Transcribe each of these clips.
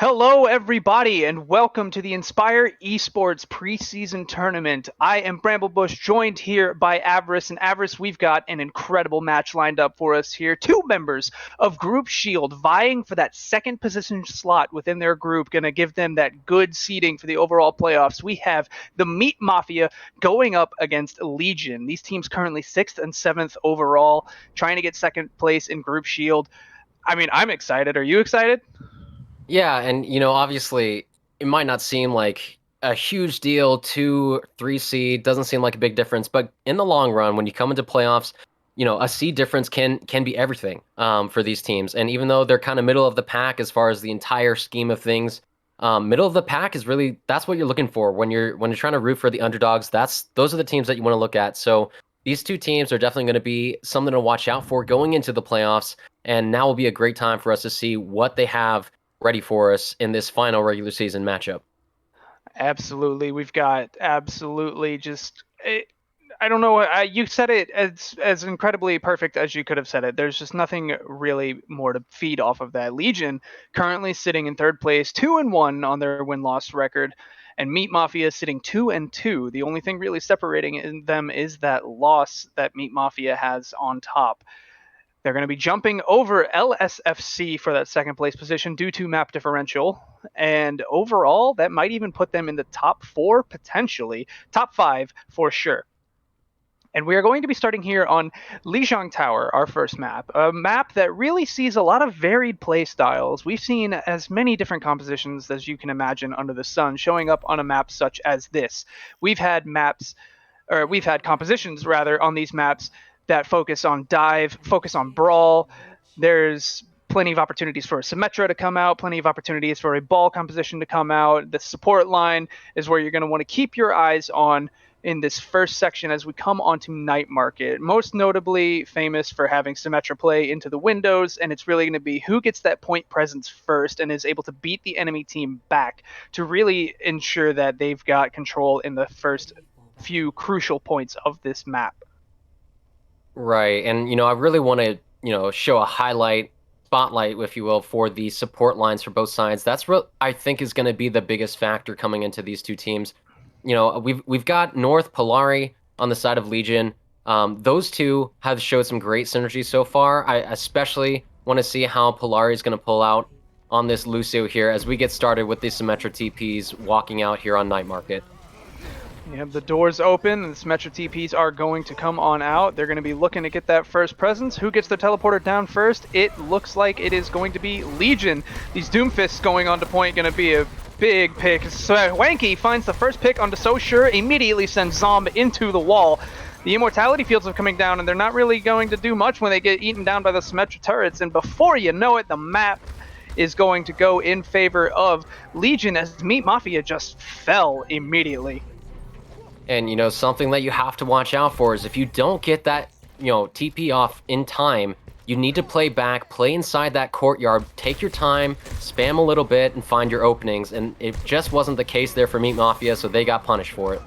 Hello, everybody, and welcome to the Inspire Esports preseason tournament. I am Bramblebush, joined here by Avarice. And Avarice, we've got an incredible match lined up for us here. Two members of Group Shield vying for that second position slot within their group, going to give them that good seeding for the overall playoffs. We have the Meat Mafia going up against Legion. These teams currently 6th and 7th overall, trying to get second place in Group Shield. I mean, I'm excited. Are you excited? Yeah, and obviously it might not seem like a huge deal. 2, 3 seed doesn't seem like a big difference, but in the long run, when you come into playoffs, a seed difference can be everything for these teams. And even though they're kind of middle of the pack as far as the entire scheme of things, middle of the pack is really that's what you're looking for when you're trying to root for the underdogs. Those are the teams that you want to look at. So these two teams are definitely going to be something to watch out for going into the playoffs. And now will be a great time for us to see what they have ready for us in this final regular season matchup. Absolutely. We've got absolutely just. I don't know. You said it as incredibly perfect as you could have said it. There's just nothing really more to feed off of that. Legion currently sitting in third place, 2-1 on their win-loss record, and Meat Mafia sitting 2-2. The only thing really separating them is that loss that Meat Mafia has on top. They're going to be jumping over LSFC for that second place position due to map differential. And overall, that might even put them in the top 4, potentially. Top 5 for sure. And we are going to be starting here on Lijiang Tower, our first map. A map that really sees a lot of varied play styles. We've seen as many different compositions as you can imagine under the sun showing up on a map such as this. We've had compositions rather on these maps that focus on dive, focus on brawl. There's plenty of opportunities for a Symmetra to come out, plenty of opportunities for a ball composition to come out. The support line is where you're going to want to keep your eyes on in this first section as we come onto Night Market. Most notably famous for having Symmetra play into the windows, and it's really going to be who gets that point presence first and is able to beat the enemy team back to really ensure that they've got control in the first few crucial points of this map. Right. And, I really want to, show a spotlight, if you will, for the support lines for both sides. That's what I think is going to be the biggest factor coming into these two teams. We've got North Polari on the side of Legion. Those two have showed some great synergy so far. I especially want to see how Polari is going to pull out on this Lucio here as we get started with the Symmetra TPs walking out here on Night Market. Yeah, the doors open, and the Symmetra TPs are going to come on out. They're going to be looking to get that first presence. Who gets the teleporter down first? It looks like it is going to be Legion. These Doomfists going on to point going to be a big pick. Swanky finds the first pick onto So Sure, immediately sends Zomb into the wall. The Immortality fields are coming down, and they're not really going to do much when they get eaten down by the Symmetra turrets. And before you know it, the map is going to go in favor of Legion as Meat Mafia just fell immediately. And, something that you have to watch out for is if you don't get that, TP off in time, you need to play back, play inside that courtyard, take your time, spam a little bit, and find your openings. And it just wasn't the case there for Meat Mafia, so they got punished for it.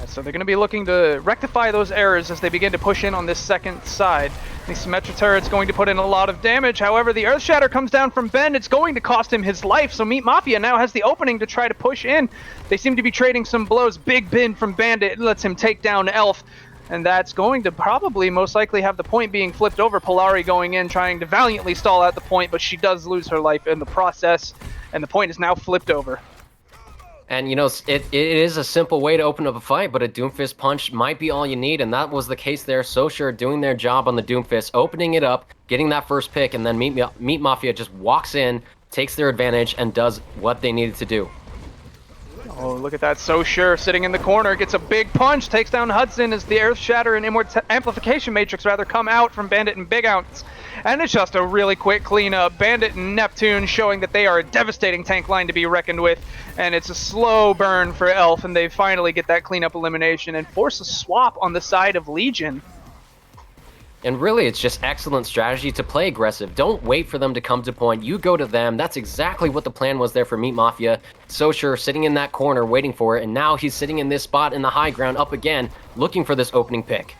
So they're going to be looking to rectify those errors as they begin to push in on this second side. The Symmetra turret's going to put in a lot of damage. However, the Earth Shatter comes down from Ben. It's going to cost him his life, so Meat Mafia now has the opening to try to push in. They seem to be trading some blows. Big bin from Bandit lets him take down Elf. And that's going to probably most likely have the point being flipped over. Polari going in, trying to valiantly stall out the point, but she does lose her life in the process. And the point is now flipped over. And, it is a simple way to open up a fight, but a Doomfist punch might be all you need, and that was the case there. So Sure doing their job on the Doomfist, opening it up, getting that first pick, and then Meat Mafia just walks in, takes their advantage, and does what they needed to do. Oh, look at that. So Sure sitting in the corner, gets a big punch, takes down Hudson as the Earth Shatter and Amplification Matrix come out from Bandit and Big Ounce. And it's just a really quick cleanup. Bandit and Neptune showing that they are a devastating tank line to be reckoned with. And it's a slow burn for Elf, and they finally get that cleanup elimination and force a swap on the side of Legion. And really, it's just excellent strategy to play aggressive. Don't wait for them to come to point. You go to them. That's exactly what the plan was there for Meat Mafia. So Sure sitting in that corner waiting for it, and now he's sitting in this spot in the high ground up again, looking for this opening pick.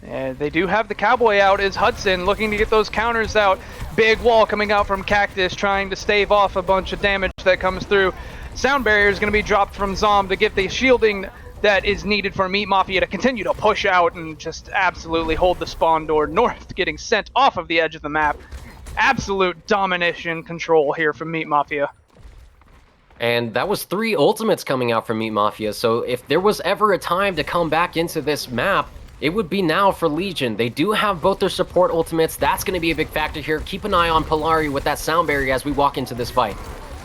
And they do have the Cowboy out as Hudson looking to get those counters out. Big wall coming out from Cactus trying to stave off a bunch of damage that comes through. Sound barrier is going to be dropped from Zom to give the shielding that is needed for Meat Mafia to continue to push out and just absolutely hold the spawn door north, getting sent off of the edge of the map. Absolute domination control here from Meat Mafia. And that was 3 ultimates coming out from Meat Mafia, so if there was ever a time to come back into this map, it would be now for Legion. They do have both their support ultimates. That's going to be a big factor here. Keep an eye on Polari with that sound barrier as we walk into this fight.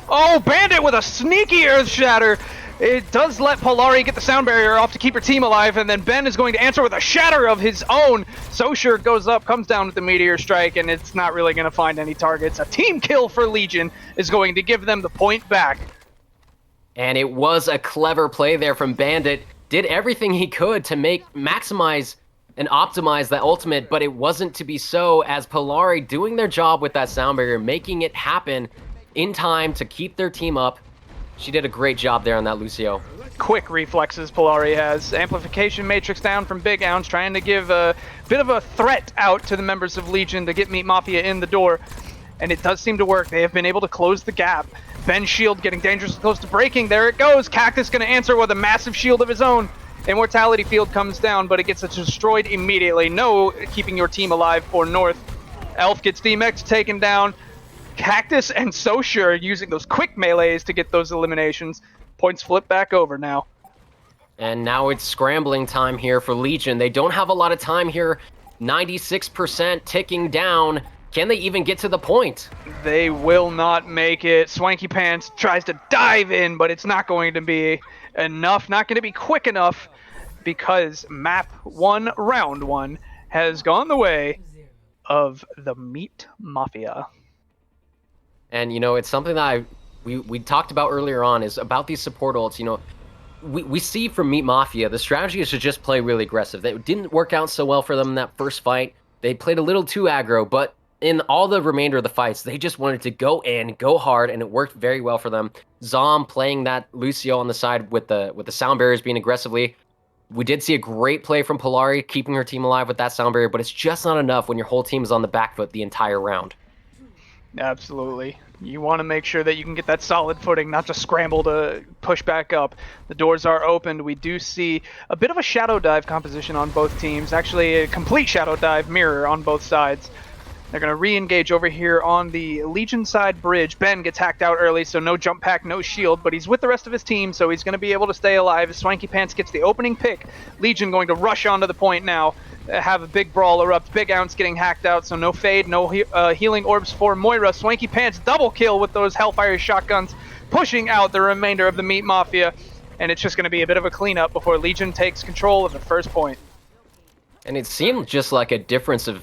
Oh, Bandit with a sneaky Earth Shatter. It does let Polari get the sound barrier off to keep her team alive, and then Ben is going to answer with a shatter of his own. Socher goes up, comes down with the Meteor Strike, and it's not really going to find any targets. A team kill for Legion is going to give them the point back. And it was a clever play there from Bandit. Did everything he could to maximize and optimize that ultimate, but it wasn't to be so, as Polari doing their job with that sound barrier, making it happen in time to keep their team up. She did a great job there on that Lucio. Quick reflexes Polari has. Amplification matrix down from Big Ounce, trying to give a bit of a threat out to the members of Legion to get Meat Mafia in the door. And it does seem to work. They have been able to close the gap. Ben's shield getting dangerously close to breaking. There it goes. Cactus going to answer with a massive shield of his own. Immortality field comes down, but it gets destroyed immediately. No keeping your team alive for North. Elf gets DMX taken down. Cactus and Socher using those quick melees to get those eliminations. Points flip back over now. And now it's scrambling time here for Legion. They don't have a lot of time here. 96% ticking down. Can they even get to the point? They will not make it. Swanky Pants tries to dive in, but it's not going to be enough. Not going to be quick enough because map 1, round 1 has gone the way of the Meat Mafia. And, you know, it's something that we talked about earlier on, is about these support ults. You know, we see from Meat Mafia, the strategy is to just play really aggressive. That didn't work out so well for them in that first fight. They played a little too aggro, but in all the remainder of the fights, they just wanted to go in, go hard, and it worked very well for them. Zom playing that Lucio on the side with the sound barriers being aggressively. We did see a great play from Polari, keeping her team alive with that sound barrier, but it's just not enough when your whole team is on the back foot the entire round. Absolutely. You want to make sure that you can get that solid footing, not just scramble to push back up. The doors are opened. We do see a bit of a shadow dive composition on both teams. Actually, a complete shadow dive mirror on both sides. They're going to re-engage over here on the Legion side bridge. Ben gets hacked out early, so no jump pack, no shield, but he's with the rest of his team, so he's going to be able to stay alive. Swanky Pants gets the opening pick. Legion going to rush onto the point now, have a big brawl erupt. Big Ounce getting hacked out, so no fade, no healing orbs for Moira. Swanky Pants double kill with those Hellfire shotguns, pushing out the remainder of the Meat Mafia, and it's just going to be a bit of a cleanup before Legion takes control of the first point. And it seemed just like a difference of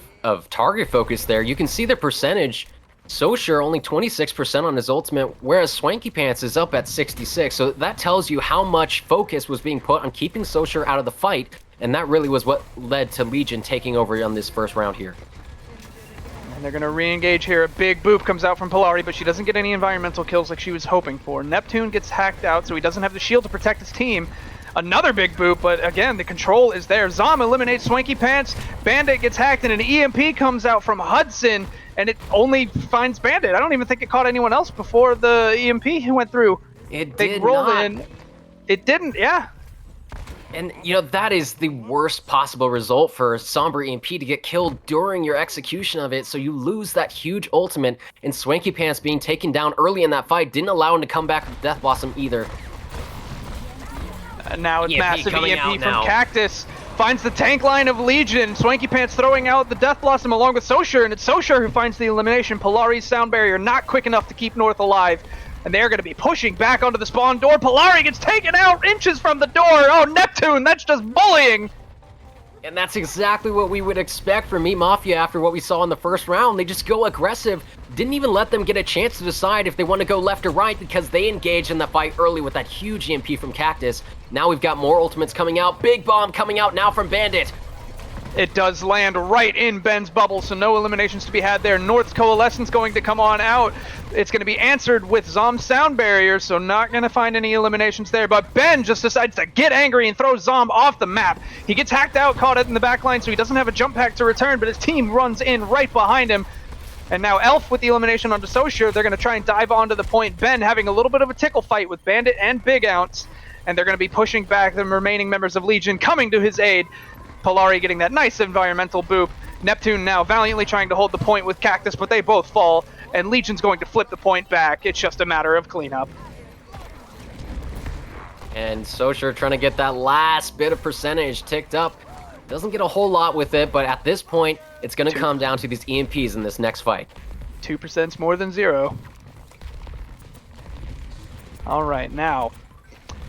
target focus there. You can see the percentage. Socher only 26% on his ultimate, whereas Swanky Pants is up at 66. So that tells you how much focus was being put on keeping Socher out of the fight, and that really was what led to Legion taking over on this first round here. And they're going to re-engage here. A big boop comes out from Polari, but she doesn't get any environmental kills like she was hoping for. Neptune gets hacked out, so he doesn't have the shield to protect his team. Another big boop, but again, the control is there. Zom eliminates Swanky Pants. Bandit gets hacked, and an EMP comes out from Hudson, and it only finds Bandit. I don't even think it caught anyone else before the EMP went through. It they did rolled not. in. It didn't, yeah. And, you know, that is the worst possible result for Somber EMP, to get killed during your execution of it, so you lose that huge ultimate, and Swanky Pants being taken down early in that fight didn't allow him to come back with Death Blossom either. Now it's EMP massive coming EMP out from now. Cactus. Finds the tank line of Legion. Swanky Pants throwing out the Death Blossom along with Socher, and it's Socher who finds the elimination. Polari's sound barrier not quick enough to keep North alive, and they're going to be pushing back onto the spawn door. Polari gets taken out inches from the door. Oh, Neptune, that's just bullying. And that's exactly what we would expect from Meat Mafia after what we saw in the first round. They just go aggressive. Didn't even let them get a chance to decide if they want to go left or right, because they engaged in the fight early with that huge EMP from Cactus. Now we've got more ultimates coming out. Big bomb coming out now from Bandit. It does land right in Ben's bubble, so no eliminations to be had there. North's Coalescence going to come on out. It's going to be answered with Zom's sound barrier, so not going to find any eliminations there. But Ben just decides to get angry and throw Zom off the map. He gets hacked out, caught it in the back line, so he doesn't have a jump pack to return, but his team runs in right behind him. And now Elf with the elimination onto Socia, they're going to try and dive onto the point. Ben having a little bit of a tickle fight with Bandit and Big Ounce, and they're going to be pushing back the remaining members of Legion coming to his aid. Polari getting that nice environmental boop. Neptune now valiantly trying to hold the point with Cactus, but they both fall, and Legion's going to flip the point back. It's just a matter of cleanup. And Socia trying to get that last bit of percentage ticked up. Doesn't get a whole lot with it, but at this point, it's going to come down to these EMPs in this next fight. 2% more than 0. All right, now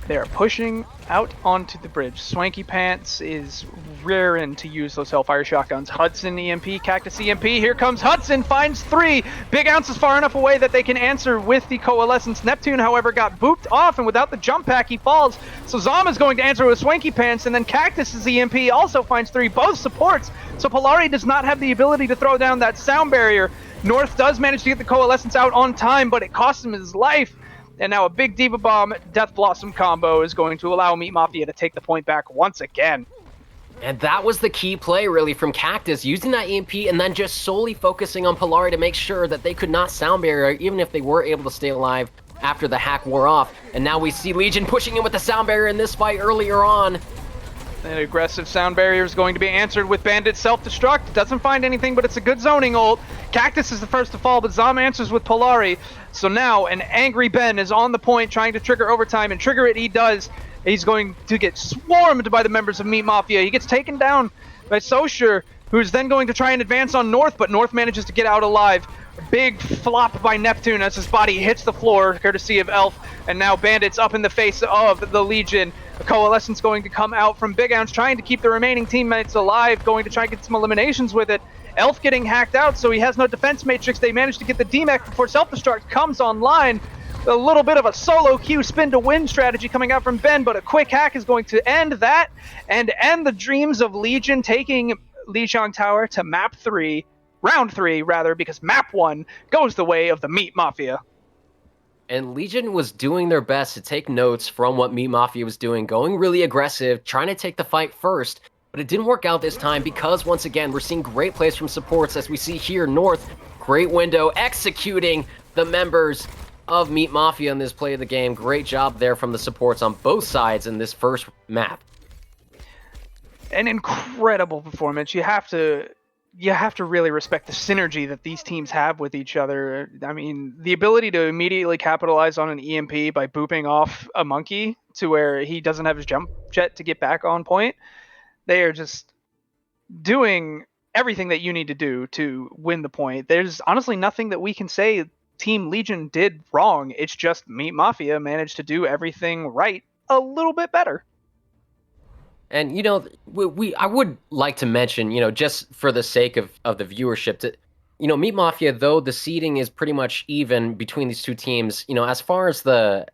they're pushing out onto the bridge. Swanky Pants is raring to use those Hellfire shotguns. Hudson EMP, Cactus EMP. Here comes Hudson, finds 3. Big Ounce is far enough away that they can answer with the Coalescence. Neptune, however, got booped off, and without the jump pack, he falls. So Zom is going to answer with Swanky Pants, and then Cactus's EMP also finds 3, both supports. So Polari does not have the ability to throw down that sound barrier. North does manage to get the Coalescence out on time, but it costs him his life. And now a big Diva Bomb Death Blossom combo is going to allow Meat Mafia to take the point back once again. And that was the key play, really, from Cactus, using that EMP and then just solely focusing on Polari to make sure that they could not sound barrier, even if they were able to stay alive after the hack wore off. And now we see Legion pushing in with the sound barrier in this fight earlier on. An aggressive sound barrier is going to be answered with Bandit self-destruct. Doesn't find anything, but it's a good zoning ult. Cactus is the first to fall, but Zom answers with Polari. So now an angry Ben is on the point trying to trigger overtime, and trigger it he does. He's going to get swarmed by the members of Meat Mafia. He gets taken down by Socia, who's then going to try and advance on North, but North manages to get out alive. Big flop by Neptune as his body hits the floor, courtesy of Elf. And now Bandit's up in the face of the Legion. A Coalescence going to come out from Big Ounce, trying to keep the remaining teammates alive, going to try and get some eliminations with it. Elf getting hacked out, so he has no defense matrix. They manage to get the DMAC before self-destruct comes online. A little bit of a solo Q spin to win strategy coming out from Ben, but a quick hack is going to end that and end the dreams of Legion, taking Lijiang Tower to map 3. Round 3, rather, because map 1 goes the way of the Meat Mafia. And Legion was doing their best to take notes from what Meat Mafia was doing, going really aggressive, trying to take the fight first, but it didn't work out this time because, once again, we're seeing great plays from supports, as we see here, North, great window, executing the members of Meat Mafia in this play of the game. Great job there from the supports on both sides in this first map. An incredible performance. You have to really respect the synergy that these teams have with each other. I mean, the ability to immediately capitalize on an EMP by booping off a monkey to where he doesn't have his jump jet to get back on point. They are just doing everything that you need to do to win the point. There's honestly nothing that we can say Team Legion did wrong. It's just Meat Mafia managed to do everything right a little bit better. And, you know, I would like to mention, you know, just for the sake of the viewership, that, you know, Meat Mafia, though the seeding is pretty much even between these two teams, you know, as far as the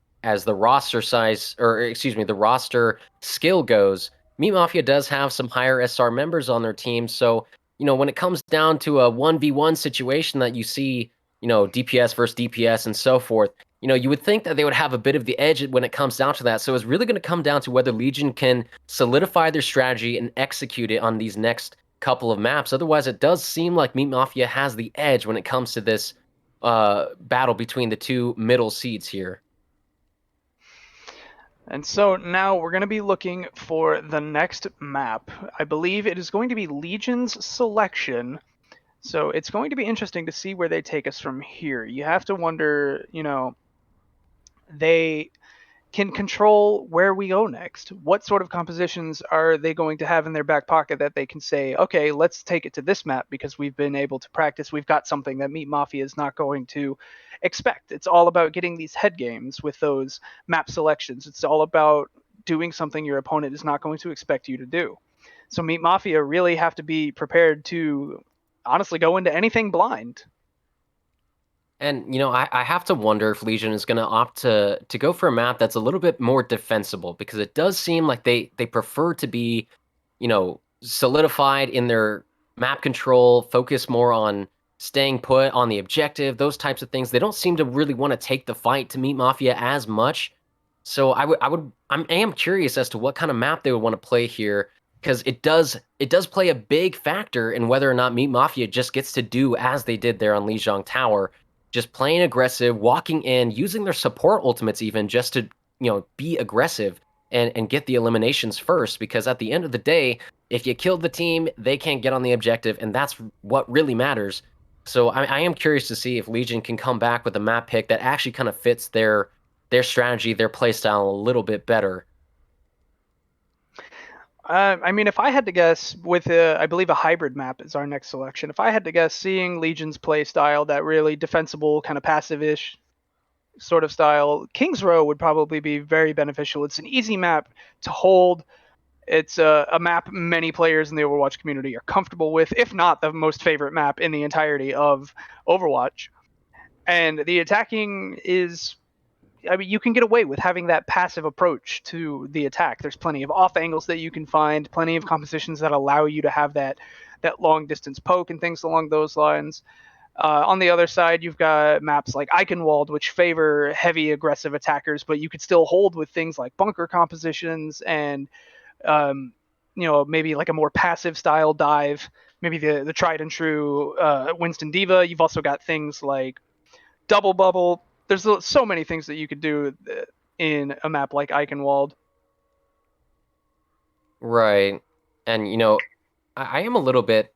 roster size, or excuse me, the roster skill goes, Meat Mafia does have some higher SR members on their team. So, you know, when it comes down to a 1v1 situation that you see, you know, DPS versus DPS and so forth, you know, you would think that they would have a bit of the edge when it comes down to that. So it's really going to come down to whether Legion can solidify their strategy and execute it on these next couple of maps. Otherwise, it does seem like Meat Mafia has the edge when it comes to this battle between the two middle seeds here. And so now we're going to be looking for the next map. I believe it is going to be Legion's selection. So it's going to be interesting to see where they take us from here. You have to wonder, you know, they can control where we go next. What sort of compositions are they going to have in their back pocket that they can say, okay, let's take it to this map because we've been able to practice. We've got something that Meat Mafia is not going to expect. It's all about getting these head games with those map selections. It's all about doing something your opponent is not going to expect you to do. So Meat Mafia really have to be prepared to honestly go into anything blind. And, you know, I have to wonder if Legion is going to opt to go for a map that's a little bit more defensible, because it does seem like they prefer to be, you know, solidified in their map control, focus more on staying put on the objective, those types of things. They don't seem to really want to take the fight to meet Mafia as much. So I am curious as to what kind of map they would want to play here, because it does play a big factor in whether or not Meat Mafia just gets to do as they did there on Lijiang Tower, just playing aggressive, walking in, using their support ultimates even just to be aggressive and get the eliminations first. Because at the end of the day, if you killed the team, they can't get on the objective, and that's what really matters. So I am curious to see if Legion can come back with a map pick that actually kind of fits their strategy, their playstyle a little bit better. I mean, if I had to guess, with I believe a hybrid map is our next selection. If I had to guess, seeing Legion's play style, that really defensible, kind of passive-ish sort of style, King's Row would probably be very beneficial. It's an easy map to hold. It's a map many players in the Overwatch community are comfortable with, if not the most favorite map in the entirety of Overwatch. And the attacking is, I mean, you can get away with having that passive approach to the attack. There's plenty of off angles that you can find, plenty of compositions that allow you to have that long distance poke and things along those lines. On the other side, you've got maps like Eichenwald, which favor heavy aggressive attackers, but you could still hold with things like bunker compositions and maybe like a more passive style dive, maybe the tried and true Winston Diva. You've also got things like double bubble. There's so many things that you could do in a map like Eichenwald. Right. And I am a little bit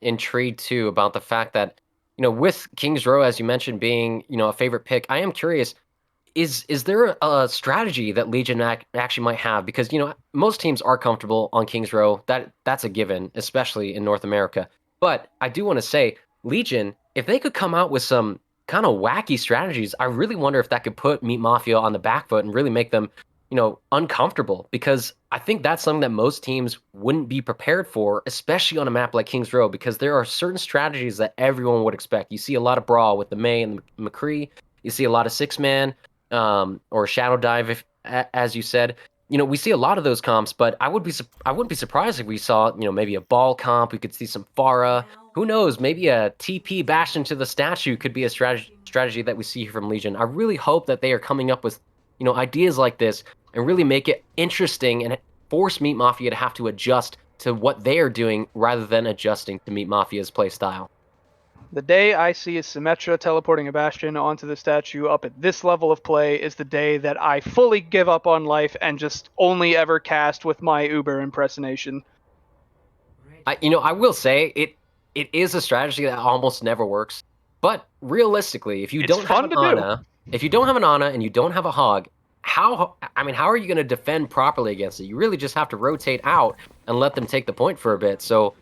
intrigued too about the fact that, with King's Row, as you mentioned, being, a favorite pick, I am curious, is there a strategy that Legion actually might have? Because, most teams are comfortable on King's Row. That's a given, especially in North America. But I do want to say, Legion, if they could come out with some kind of wacky strategies, I really wonder if that could put Meat Mafia on the back foot and really make them, uncomfortable. Because I think that's something that most teams wouldn't be prepared for, especially on a map like King's Row, because there are certain strategies that everyone would expect. You see a lot of brawl with the Mei and the McCree. You see a lot of six-man or shadow dive, as you said. We see a lot of those comps, but I wouldn't be surprised if we saw, maybe a ball comp. We could see some Pharah. Who knows? Maybe a TP bash into the statue could be a strategy that we see here from Legion. I really hope that they are coming up with, ideas like this and really make it interesting and force Meat Mafia to have to adjust to what they are doing rather than adjusting to Meat Mafia's playstyle. The day I see a Symmetra teleporting a Bastion onto the statue up at this level of play is the day that I fully give up on life and just only ever cast with my Uber impersonation. I will say it is a strategy that almost never works. But realistically, if you It's don't have fun an to do. Ana, if you don't have an Ana and you don't have a Hog, how are you going to defend properly against it? You really just have to rotate out and let them take the point for a bit. So,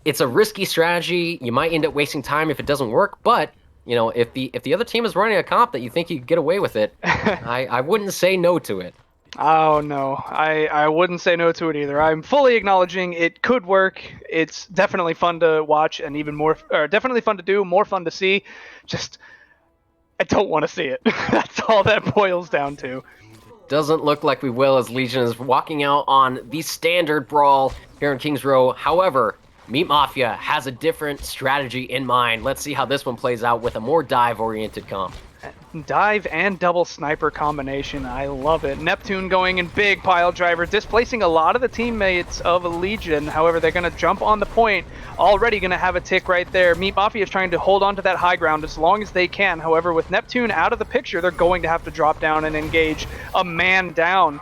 it's a risky strategy. You might end up wasting time if it doesn't work, but if the other team is running a comp that you think you could get away with it, I wouldn't say no to it. Oh no, I wouldn't say no to it either. I'm fully acknowledging it could work. It's definitely fun to watch and even more, or definitely fun to do, more fun to see. Just, I don't want to see it. That's all that boils down to. Doesn't look like we will, as Legion is walking out on the standard brawl here in King's Row. However, Meat Mafia has a different strategy in mind. Let's see how this one plays out with a more dive-oriented comp. Dive and double sniper combination. I love it. Neptune going in big pile driver, displacing a lot of the teammates of Legion. However, they're going to jump on the point. Already going to have a tick right there. Meat Mafia is trying to hold on to that high ground as long as they can. However, with Neptune out of the picture, they're going to have to drop down and engage a man down.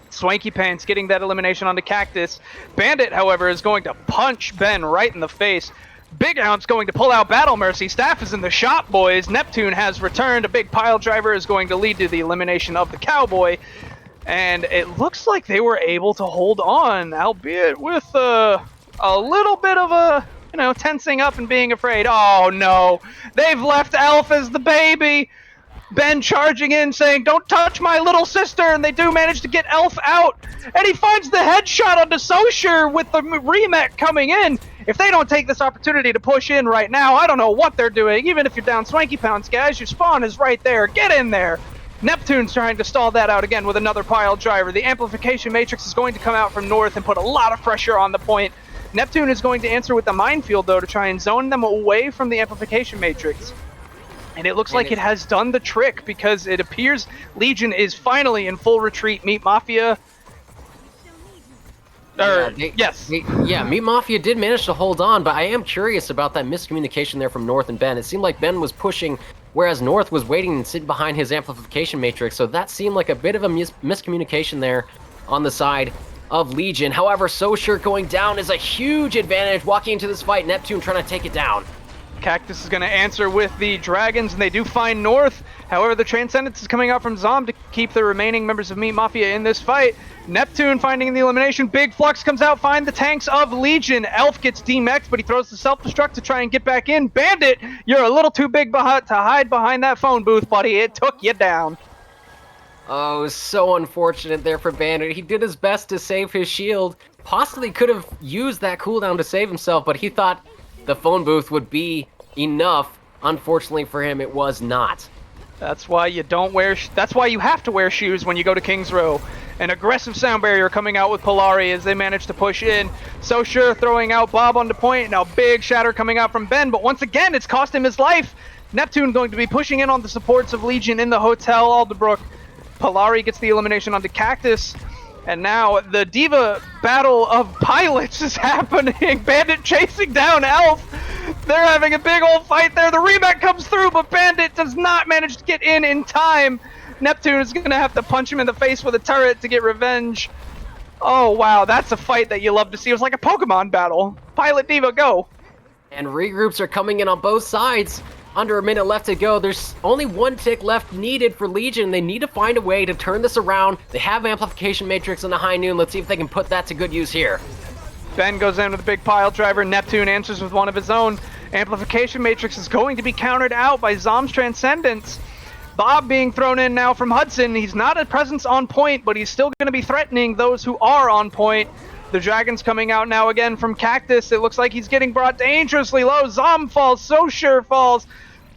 Swanky Pants getting that elimination onto Cactus. Bandit, however, is going to punch Ben right in the face. Big Hound's going to pull out Battle Mercy. Staff is in the shop, boys. Neptune has returned. A big pile driver is going to lead to the elimination of the Cowboy. And it looks like they were able to hold on, albeit with a little bit of a, tensing up and being afraid. Oh, no. They've left Elf as the baby. Ben charging in, saying, "Don't touch my little sister," and they do manage to get Elf out. And he finds the headshot onto Socher with the remake coming in. If they don't take this opportunity to push in right now, I don't know what they're doing. Even if you're down Swanky Pounds, guys, your spawn is right there. Get in there. Neptune's trying to stall that out again with another pile driver. The amplification matrix is going to come out from north and put a lot of pressure on the point. Neptune is going to answer with the minefield, though, to try and zone them away from the amplification matrix. And it looks like it has done the trick, because it appears Legion is finally in full retreat. Meat Mafia... Meat Mafia did manage to hold on, but I am curious about that miscommunication there from North and Ben. It seemed like Ben was pushing, whereas North was waiting and sitting behind his amplification matrix, so that seemed like a bit of a miscommunication there on the side of Legion. However, Sosure going down is a huge advantage. Walking into this fight, Neptune trying to take it down. Cactus is going to answer with the Dragons, and they do find North. However, the Transcendence is coming out from Zom to keep the remaining members of Meat Mafia in this fight. Neptune finding the elimination. Big Flux comes out, find the tanks of Legion. Elf gets DMX'd, but he throws the self-destruct to try and get back in. Bandit, you're a little too big to hide behind that phone booth, buddy. It took you down. Oh, so unfortunate there for Bandit. He did his best to save his shield. Possibly could have used that cooldown to save himself, but he thought the phone booth would be enough. Unfortunately for him, it was not. That's why you don't wear. That's why you have to wear shoes when you go to King's Row. An aggressive sound barrier coming out with Polari as they manage to push in. Sosure throwing out Bob on the point. Now big shatter coming out from Ben, but once again, it's cost him his life. Neptune going to be pushing in on the supports of Legion in the Hotel Alderbrook. Polari gets the elimination onto Cactus. And now the Diva battle of pilots is happening. Bandit chasing down Elf. They're having a big old fight there. The rematch comes through, but Bandit does not manage to get in time. Neptune is going to have to punch him in the face with a turret to get revenge. Oh, wow. That's a fight that you love to see. It was like a Pokemon battle. Pilot Diva, go. And regroups are coming in on both sides. Under a minute left to go. There's only one tick left needed for Legion. They need to find a way to turn this around. They have Amplification Matrix in the high noon. Let's see if they can put that to good use here. Ben goes in with a big pile driver. Neptune answers with one of his own. Amplification Matrix is going to be countered out by Zom's Transcendence. Bob being thrown in now from Hudson. He's not a presence on point, but he's still going to be threatening those who are on point. The Dragon's coming out now again from Cactus. It looks like he's getting brought dangerously low. Zom falls, Sosure falls.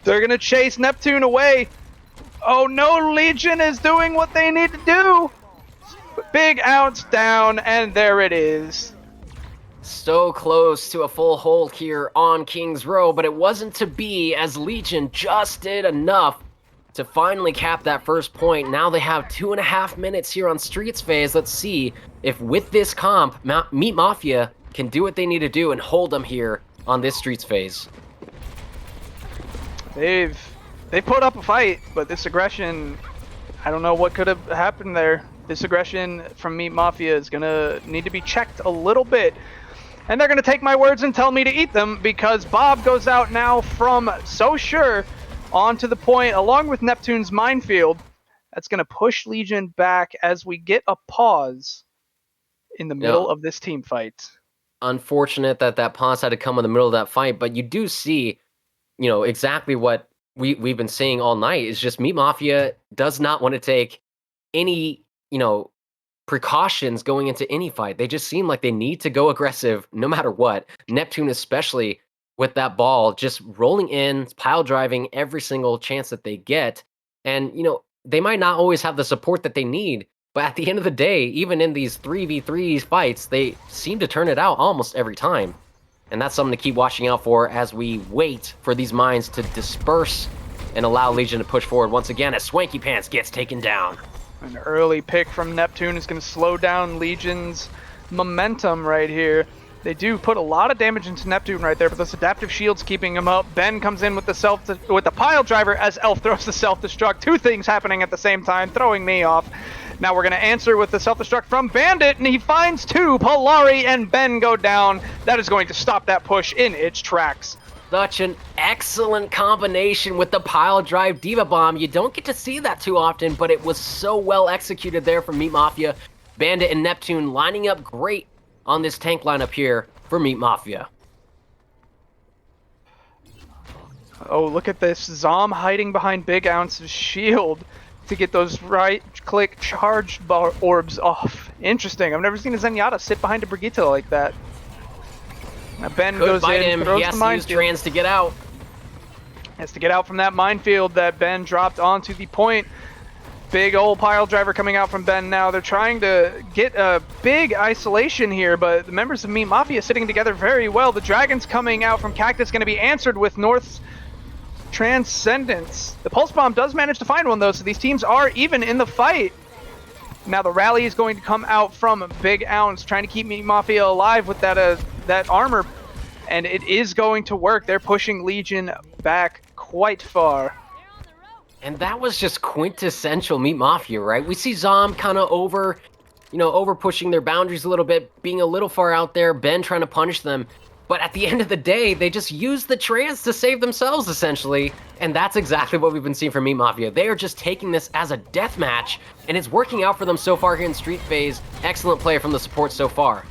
They're going to chase Neptune away. Oh no, Legion is doing what they need to do. Big ounce down, and there it is. So close to a full hold here on King's Row, but it wasn't to be, as Legion just did enough to finally cap that first point. Now they have 2.5 minutes here on Streets phase. Let's see if with this comp, Meat Mafia can do what they need to do and hold them here on this Streets phase. They've put up a fight, but this aggression, I don't know what could have happened there. This aggression from Meat Mafia is gonna need to be checked a little bit. And they're gonna take my words and tell me to eat them, because Bob goes out now from Sosure onto the point along with Neptune's minefield. That's gonna push Legion back as we get a pause in the middle of this team fight. Unfortunate that pause had to come in the middle of that fight, but you do see, you know, exactly what we've been saying all night is just Meat Mafia does not want to take any, you know, precautions going into any fight. They just seem like they need to go aggressive no matter what. Neptune, especially with that ball, just rolling in, pile driving every single chance that they get. And, you know, they might not always have the support that they need, but at the end of the day, even in these 3v3 fights, they seem to turn it out almost every time. And that's something to keep watching out for as we wait for these mines to disperse and allow Legion to push forward once again as Swanky Pants gets taken down. An early pick from Neptune is going to slow down Legion's momentum right here. They do put a lot of damage into Neptune right there, but those adaptive shields keeping him up. Ben comes in with the pile driver as Elf throws the self-destruct. Two things happening at the same time, throwing me off. Now we're going to answer with the self-destruct from Bandit, and he finds two. Polari and Ben go down. That is going to stop that push in its tracks. Such an excellent combination with the pile drive Diva Bomb. You don't get to see that too often, but it was so well executed there from Meat Mafia. Bandit and Neptune lining up great on this tank lineup here for Meat Mafia. Oh, look at this. Zom hiding behind Big Ounce's shield to get those right-click charge orbs off. Interesting. I've never seen a Zenyatta sit behind a Brigitte like that. Now Ben goes in, throws the minefield. He has to use trans to get out. Has to get out from that minefield that Ben dropped onto the point. Big old pile driver coming out from Ben now. They're trying to get a big isolation here, but the members of Meat Mafia sitting together very well. The Dragons coming out from Cactus going to be answered with North's Transcendence. The Pulse Bomb does manage to find one, though, so these teams are even in the fight. Now the rally is going to come out from Big Ounce, trying to keep Meat Mafia alive with that armor, and it is going to work. They're pushing Legion back quite far. And that was just quintessential Meat Mafia, right? We see Zom kind of over pushing their boundaries a little bit, being a little far out there, Ben trying to punish them. But at the end of the day, they just use the trance to save themselves, essentially. And that's exactly what we've been seeing from Meat Mafia. They are just taking this as a death match, and it's working out for them so far here in Street Phase. Excellent play from the support so far.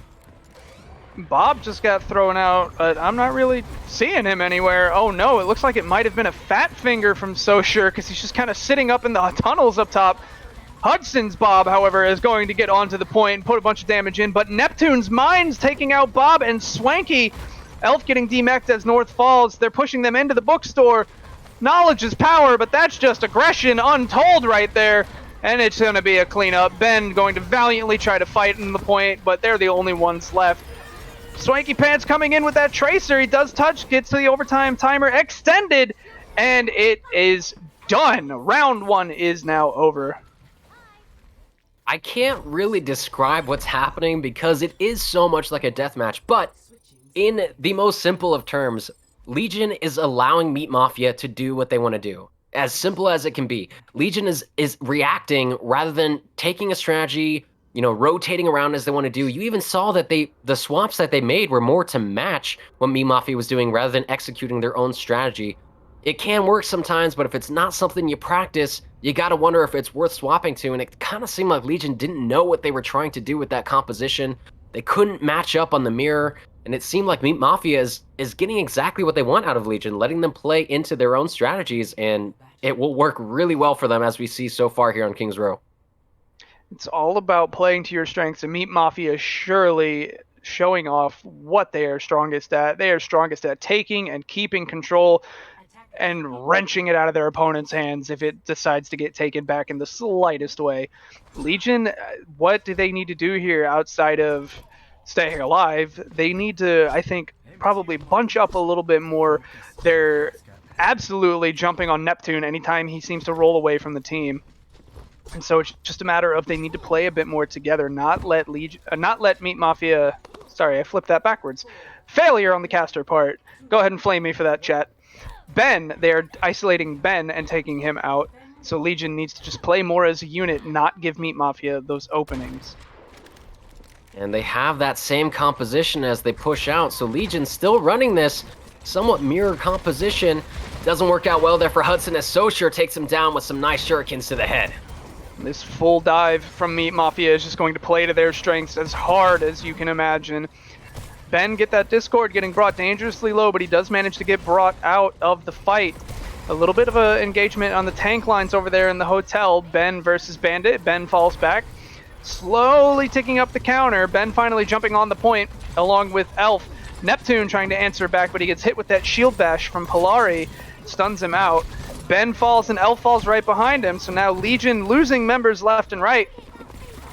Bob just got thrown out, but I'm not really seeing him anywhere. Oh no, it looks like it might have been a fat finger from Sosure, because he's just kind of sitting up in the tunnels up top. Hudson's Bob, however, is going to get onto the point and put a bunch of damage in, but Neptune's Mind's taking out Bob, and Swanky, Elf getting demeched as North falls. They're pushing them into the bookstore. Knowledge is power, but that's just aggression untold right there, and it's going to be a cleanup. Ben going to valiantly try to fight in the point, but they're the only ones left. Swanky Pants coming in with that Tracer. He does touch, gets to the overtime timer extended, and it is done. Round one is now over. I can't really describe what's happening because it is so much like a deathmatch, but in the most simple of terms, Legion is allowing Meat Mafia to do what they want to do. As simple as it can be. Legion is reacting rather than taking a strategy, rotating around as they want to do. You even saw that the swaps that they made were more to match what Meat Mafia was doing rather than executing their own strategy. It can work sometimes, but if it's not something you practice, you gotta wonder if it's worth swapping to, and it kind of seemed like Legion didn't know what they were trying to do with that composition. They couldn't match up on the mirror, and it seemed like Meat Mafia is getting exactly what they want out of Legion, letting them play into their own strategies, and it will work really well for them as we see so far here on Kings Row. It's all about playing to your strengths, and Meat Mafia is surely showing off what they are strongest at. They are strongest at taking and keeping control and wrenching it out of their opponent's hands if it decides to get taken back in the slightest way. Legion, what do they need to do here outside of staying alive? They need to, I think, probably bunch up a little bit more. They're absolutely jumping on Neptune anytime he seems to roll away from the team. And so it's just a matter of they need to play a bit more together, not let Meat Mafia... Sorry, I flipped that backwards. Failure on the caster part. Go ahead and flame me for that, chat. Ben, they're isolating Ben and taking him out. So Legion needs to just play more as a unit, not give Meat Mafia those openings. And they have that same composition as they push out, so Legion's still running this somewhat mirror composition. Doesn't work out well there for Hudson as Sosure takes him down with some nice shurikens to the head. This full dive from Meat Mafia is just going to play to their strengths as hard as you can imagine. Ben get that Discord getting brought dangerously low, but he does manage to get brought out of the fight. A little bit of an engagement on the tank lines over there in the hotel. Ben versus Bandit. Ben falls back. Slowly ticking up the counter. Ben finally jumping on the point along with Elf. Neptune trying to answer back, but he gets hit with that shield bash from Polari. Stuns him out. Ben falls and Elf falls right behind him. So now Legion losing members left and right.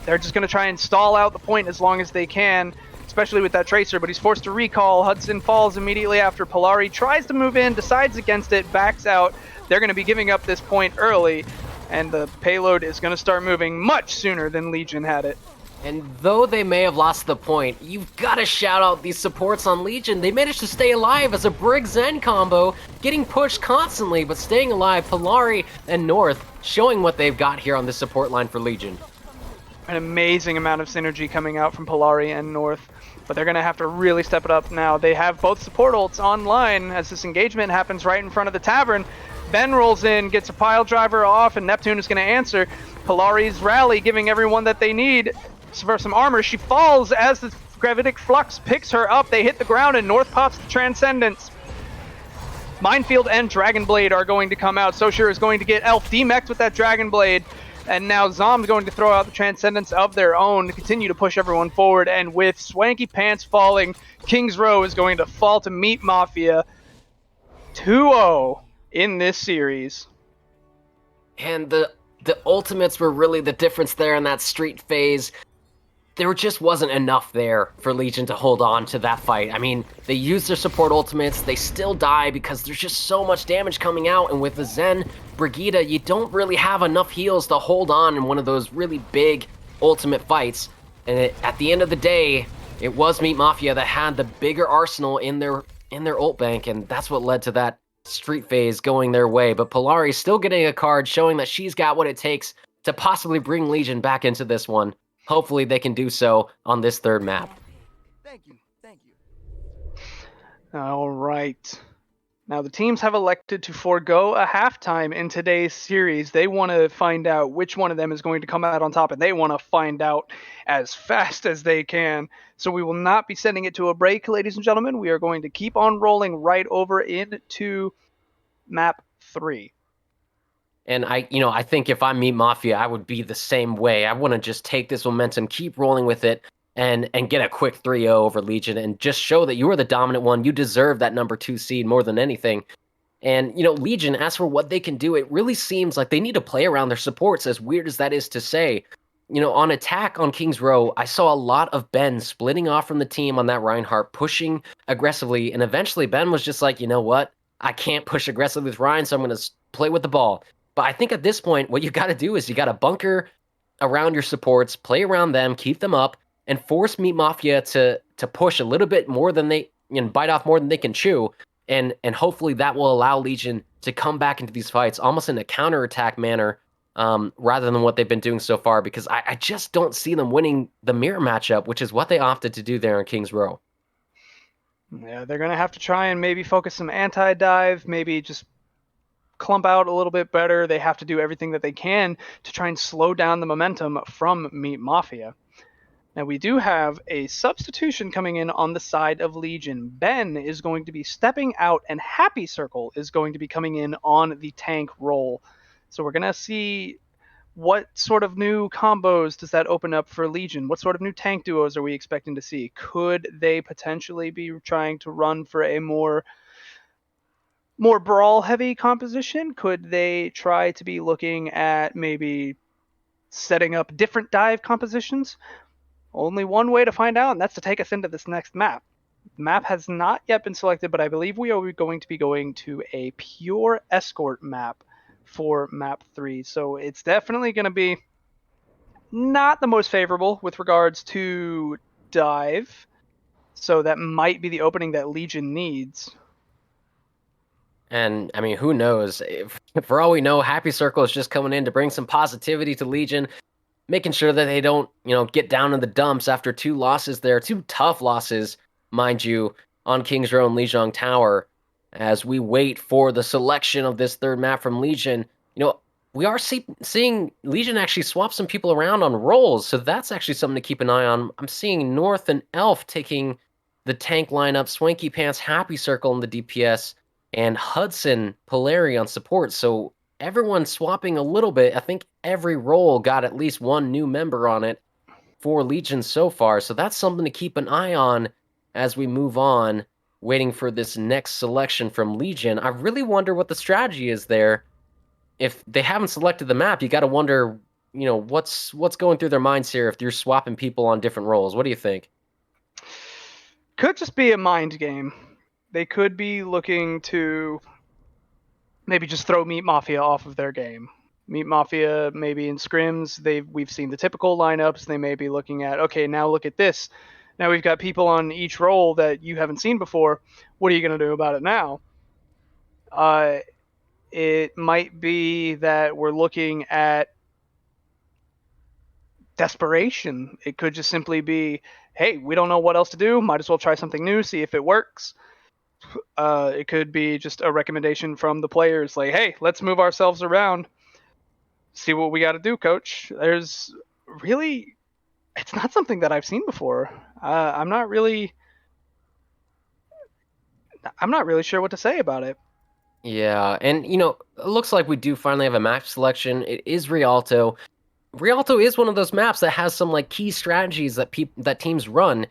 They're just going to try and stall out the point as long as they can, especially with that Tracer, but he's forced to recall. Hudson falls immediately after. Polari tries to move in, decides against it, backs out. They're going to be giving up this point early, and the payload is going to start moving much sooner than Legion had it. And though they may have lost the point, you've got to shout out these supports on Legion. They managed to stay alive as a Brig-Zen combo, getting pushed constantly, but staying alive. Polari and North showing what they've got here on this support line for Legion. An amazing amount of synergy coming out from Polari and North, but they're going to have to really step it up now. They have both support ults online as this engagement happens right in front of the tavern. Ben rolls in, gets a pile driver off, and Neptune is going to answer. Polari's rally giving everyone that they need for some armor. She falls as the gravitic flux picks her up. They hit the ground, and North pops the Transcendence. Minefield and Dragon Blade are going to come out. Sosure is going to get Elf demeched with that Dragon Blade. And now Zom's going to throw out the Transcendence of their own to continue to push everyone forward. And with Swanky Pants falling, Kings Row is going to fall to Meat Mafia 2-0 in this series. And the the ultimates were really the difference there in that street phase. There just wasn't enough there for Legion to hold on to that fight. I mean, they use their support ultimates, they still die because there's just so much damage coming out, and with the Zen Brigida, you don't really have enough heals to hold on in one of those really big ultimate fights. And at the end of the day, it was Meat Mafia that had the bigger arsenal in their ult bank, and that's what led to that street phase going their way. But Polari's still getting a card showing that she's got what it takes to possibly bring Legion back into this one. Hopefully they can do so on this third map. Thank you. Thank you. All right. Now, the teams have elected to forego a halftime in today's series. They want to find out which one of them is going to come out on top, and they want to find out as fast as they can. So we will not be sending it to a break, ladies and gentlemen. We are going to keep on rolling right over into map 3. And I think if I'm Meat Mafia, I would be the same way. I want to just take this momentum, keep rolling with it, and get a quick 3-0 over Legion and just show that you are the dominant one. You deserve that number 2 seed more than anything. And, Legion, as for what they can do, it really seems like they need to play around their supports, as weird as that is to say. On attack on King's Row, I saw a lot of Ben splitting off from the team on that Reinhardt, pushing aggressively, and eventually Ben was just like, you know what? I can't push aggressively with Ryan, so I'm going to play with the ball. But I think at this point, what you got to do is you got to bunker around your supports, play around them, keep them up, and force Meat Mafia to push a little bit more than they bite off more than they can chew, and hopefully that will allow Legion to come back into these fights almost in a counterattack manner, rather than what they've been doing so far. Because I just don't see them winning the mirror matchup, which is what they opted to do there in King's Row. Yeah, they're going to have to try and maybe focus some anti-dive, maybe just clump out a little bit better. They have to do everything that they can to try and slow down the momentum from Meat Mafia. Now, we do have a substitution coming in on the side of Legion. Ben is going to be stepping out, and Happy Circle is going to be coming in on the tank role. So we're going to see what sort of new combos does that open up for Legion? What sort of new tank duos are we expecting to see? Could they potentially be trying to run for a more brawl heavy composition? Could they try to be looking at maybe setting up different dive compositions? Only one way to find out, and that's to take us into this next map. The map has not yet been selected, but I believe we are going to be going to a pure escort map for map 3. So it's definitely going to be not the most favorable with regards to dive. So that might be the opening that Legion needs. And I mean, who knows? For all we know, Happy Circle is just coming in to bring some positivity to Legion, making sure that they don't, get down in the dumps after 2 losses there, 2 tough losses, mind you, on King's Row and Lijiang Tower. As we wait for the selection of this third map from Legion, we are seeing Legion actually swap some people around on roles, so that's actually something to keep an eye on. I'm seeing North and Elf taking the tank lineup, Swanky Pants, Happy Circle in the DPS, and Hudson Polari on support. So everyone swapping a little bit. I think every role got at least one new member on it for Legion so far. So that's something to keep an eye on as we move on, waiting for this next selection from Legion. I really wonder what the strategy is there. If they haven't selected the map, you got to wonder, what's going through their minds here if you're swapping people on different roles. What do you think? Could just be a mind game. They could be looking to maybe just throw Meat Mafia off of their game. Meat Mafia, maybe in scrims, we've seen the typical lineups. They may be looking at, okay, now look at this. Now we've got people on each role that you haven't seen before. What are you going to do about it now? It might be that we're looking at desperation. It could just simply be, hey, we don't know what else to do. Might as well try something new, see if it works. It could be just a recommendation from the players, like, hey, let's move ourselves around, see what we got to do, coach. There's really, it's not something that I've seen before. I'm not really sure what to say about it. Yeah, and it looks like we do finally have a map selection. It is Rialto. Rialto is one of those maps that has some like key strategies that teams run,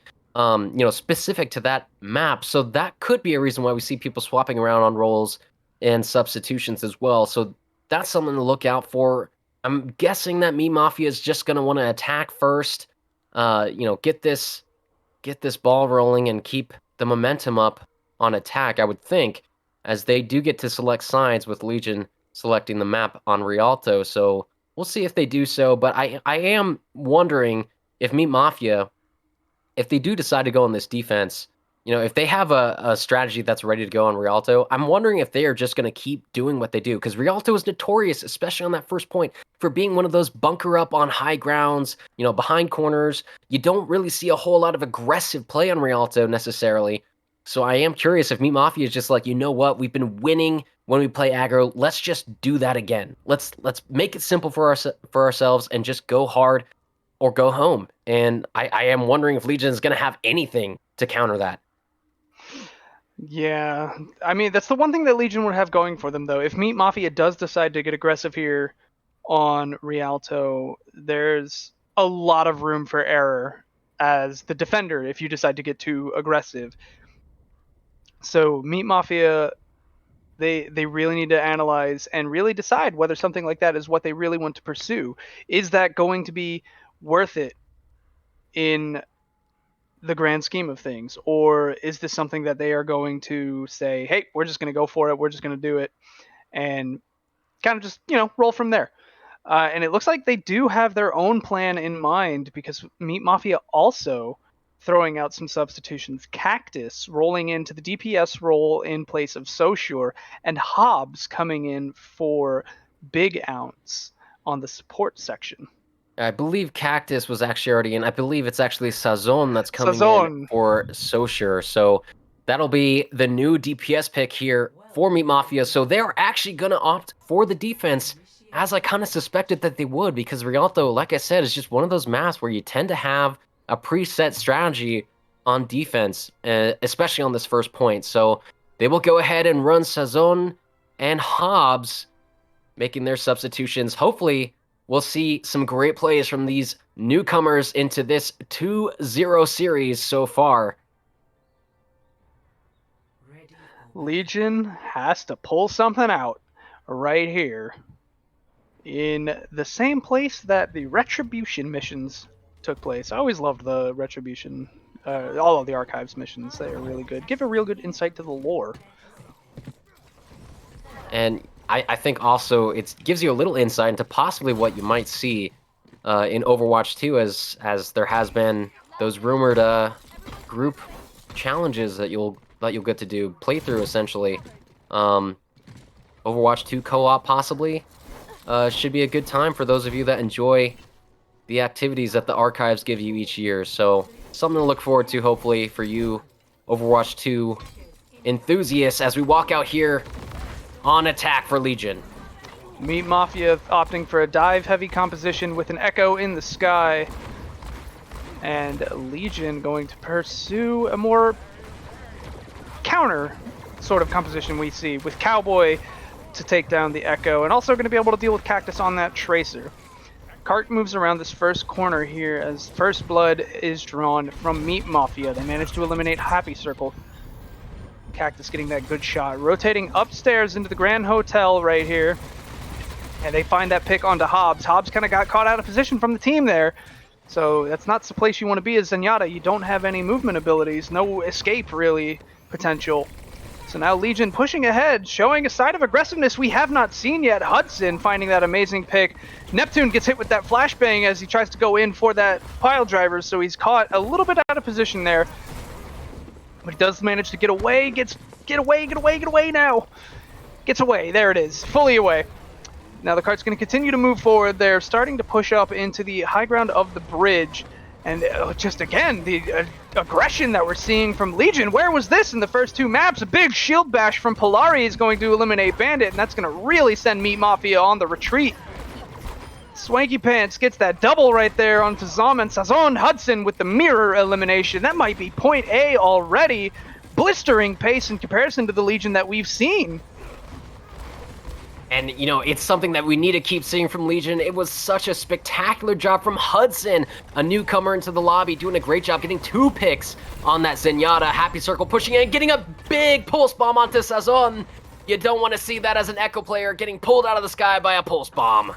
specific to that map. So that could be a reason why we see people swapping around on roles and substitutions as well. So that's something to look out for. I'm guessing that Me Mafia is just going to want to attack first, get this ball rolling and keep the momentum up on attack, I would think, as they do get to select sides with Legion selecting the map on Rialto. So we'll see if they do so. But I am wondering if Meat Mafia, if they do decide to go on this defense, if they have a strategy that's ready to go on Rialto, I'm wondering if they are just going to keep doing what they do. Because Rialto is notorious, especially on that first point, for being one of those bunker up on high grounds, behind corners. You don't really see a whole lot of aggressive play on Rialto necessarily. So I am curious if Meat Mafia is just like, you know what, we've been winning when we play aggro. Let's just do that again. Let's make it simple for ourselves and just go hard or go home. And I am wondering if Legion is going to have anything to counter that. Yeah, I mean, that's the one thing that Legion would have going for them, though. If Meat Mafia does decide to get aggressive here on Rialto, there's a lot of room for error as the defender if you decide to get too aggressive. So Meat Mafia, they really need to analyze and really decide whether something like that is what they really want to pursue. Is that going to be worth it in the grand scheme of things, or is this something that they are going to say, hey, we're just going to go for it, we're just going to do it, and kind of just roll from there? And it looks like they do have their own plan in mind, because Meat Mafia also throwing out some substitutions. Cactus rolling into the DPS role in place of Sosure, and Hobbs coming in for Big Ounce on the support section. I believe Cactus was actually already in. I believe it's actually Sazon that's coming in Sazon. for Sosure. So that'll be the new DPS pick here for Meat Mafia. So they're actually going to opt for the defense, as I kind of suspected that they would, because Rialto, like I said, is just one of those maps where you tend to have a preset strategy on defense, especially on this first point. So they will go ahead and run Sazon and Hobbs, making their substitutions. Hopefully, we'll see some great plays from these newcomers into this 2-0 series so far. Legion has to pull something out right here in the same place that the Retribution missions took place. I always loved the Retribution, all of the Archives missions. They are really good. Give a real good insight to the lore. And I think also it gives you a little insight into possibly what you might see in Overwatch 2, as there has been those rumored group challenges that you'll get to do, playthrough essentially. Overwatch 2 co-op possibly should be a good time for those of you that enjoy the activities that the archives give you each year. So something to look forward to, hopefully, for you Overwatch 2 enthusiasts, as we walk out here on attack for Legion. Meat Mafia opting for a dive-heavy composition with an Echo in the sky. And Legion going to pursue a more counter sort of composition we see, with Cowboy to take down the Echo, and also going to be able to deal with Cactus on that Tracer. Cart moves around this first corner here as First Blood is drawn from Meat Mafia. They manage to eliminate Happy Circle. Cactus getting that good shot. Rotating upstairs into the Grand Hotel right here. And they find that pick onto Hobbs. Hobbs kind of got caught out of position from the team there. So that's not the place you want to be as Zenyatta. You don't have any movement abilities. No escape, really, potential. So now Legion pushing ahead, showing a side of aggressiveness we have not seen yet. Hudson finding that amazing pick. Neptune gets hit with that flashbang as he tries to go in for that pile driver. So he's caught a little bit out of position there. But he does manage to get away, get away now. Gets away, there it is, fully away. Now the cart's going to continue to move forward. They're starting to push up into the high ground of the bridge. And just again, the aggression that we're seeing from Legion. Where was this in the first two maps? A big shield bash from Polari is going to eliminate Bandit, and that's going to really send Meat Mafia on the retreat. Swanky Pants gets that double right there onto Zom, and Sazon Hudson with the mirror elimination. That might be point A already. Blistering pace in comparison to the Legion that we've seen. And, it's something that we need to keep seeing from Legion. It was such a spectacular job from Hudson, a newcomer into the lobby, doing a great job getting 2 picks on that Zenyatta. Happy Circle pushing in, getting a big pulse bomb onto Sazon. You don't want to see that as an Echo player, getting pulled out of the sky by a pulse bomb.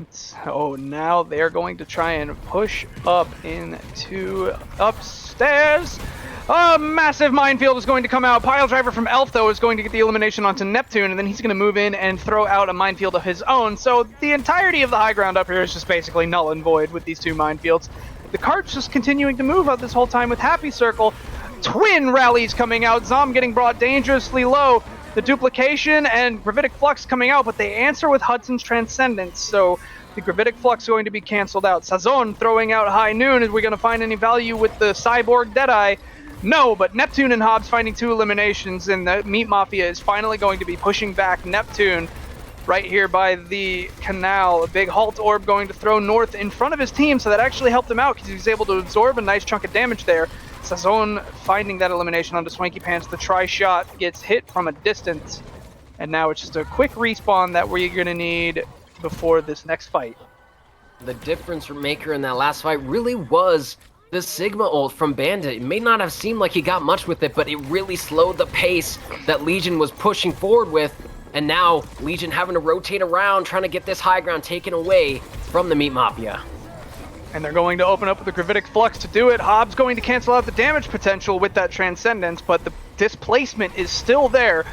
So now they're going to try and push up into upstairs. A massive minefield is going to come out. Pile Driver from Elf, though, is going to get the elimination onto Neptune, and then he's going to move in and throw out a minefield of his own. So the entirety of the high ground up here is just basically null and void with these two minefields. The cart's just continuing to move out this whole time with Happy Circle. Twin rallies coming out. Zom getting brought dangerously low. The duplication and Gravitic Flux coming out, but they answer with Hudson's Transcendence, so the Gravitic Flux is going to be canceled out. Sazon throwing out High Noon. Is we going to find any value with the Cyborg Deadeye? No, but Neptune and Hobbs finding 2 eliminations, and the Meat Mafia is finally going to be pushing back Neptune right here by the canal. A big Halt Orb going to throw north in front of his team, so that actually helped him out because he was able to absorb a nice chunk of damage there. Sazon finding that elimination onto Swanky Pants. The tri-shot gets hit from a distance. And now it's just a quick respawn that we're going to need before this next fight. The difference maker in that last fight really was the Sigma ult from Bandit. It may not have seemed like he got much with it, but it really slowed the pace that Legion was pushing forward with. And now Legion having to rotate around, trying to get this high ground taken away from the Meat Mafia. And they're going to open up with the Gravitic Flux to do it. Hobbs going to cancel out the damage potential with that Transcendence, but the displacement is still there.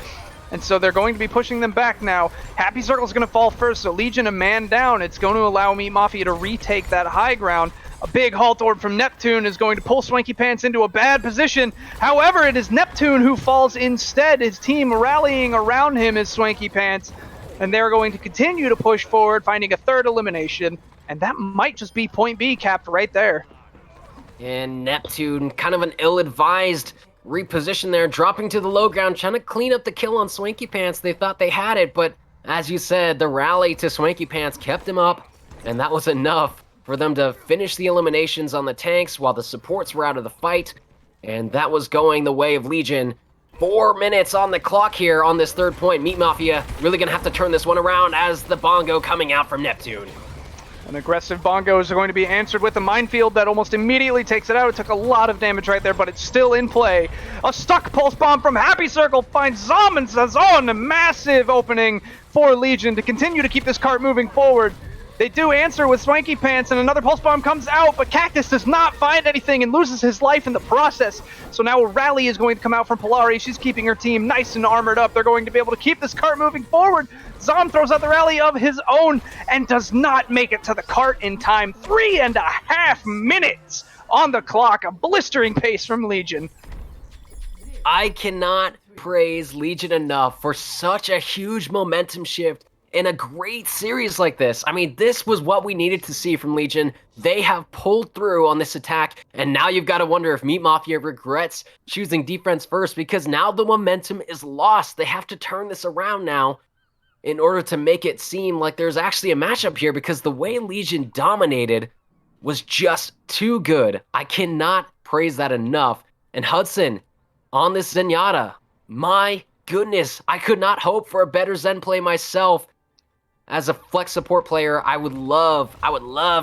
And so they're going to be pushing them back now. Happy Circle is going to fall first, so Legion a man down. It's going to allow Meat Mafia to retake that high ground. A big Halt Orb from Neptune is going to pull Swanky Pants into a bad position. However, it is Neptune who falls instead. His team rallying around him is Swanky Pants. And they're going to continue to push forward, finding a 3rd elimination. And that might just be point B capped right there. And Neptune, kind of an ill-advised reposition there, dropping to the low ground, trying to clean up the kill on Swanky Pants. They thought they had it, but as you said, the rally to Swanky Pants kept him up, and that was enough for them to finish the eliminations on the tanks while the supports were out of the fight, and that was going the way of Legion. 4 minutes on the clock here on this 3rd point. Meat Mafia really gonna have to turn this one around as the bongo coming out from Neptune. An aggressive bongo is going to be answered with a minefield that almost immediately takes it out. It took a lot of damage right there, but it's still in play. A stuck pulse bomb from Happy Circle finds Zom and Sazon. A massive opening for Legion to continue to keep this cart moving forward. They do answer with Swanky Pants, and another pulse bomb comes out, but Cactus does not find anything and loses his life in the process. So now a rally is going to come out from Polari. She's keeping her team nice and armored up. They're going to be able to keep this cart moving forward. Zom throws out the rally of his own and does not make it to the cart in time. 3.5 minutes on the clock. A blistering pace from Legion. I cannot praise Legion enough for such a huge momentum shift in a great series like this. I mean, this was what we needed to see from Legion. They have pulled through on this attack, and now you've got to wonder if Meat Mafia regrets choosing defense first, because now the momentum is lost. They have to turn this around now in order to make it seem like there's actually a matchup here, because the way Legion dominated was just too good. I cannot praise that enough. And Hudson, on this Zenyatta, my goodness, I could not hope for a better Zen play myself. As a flex support player, I would love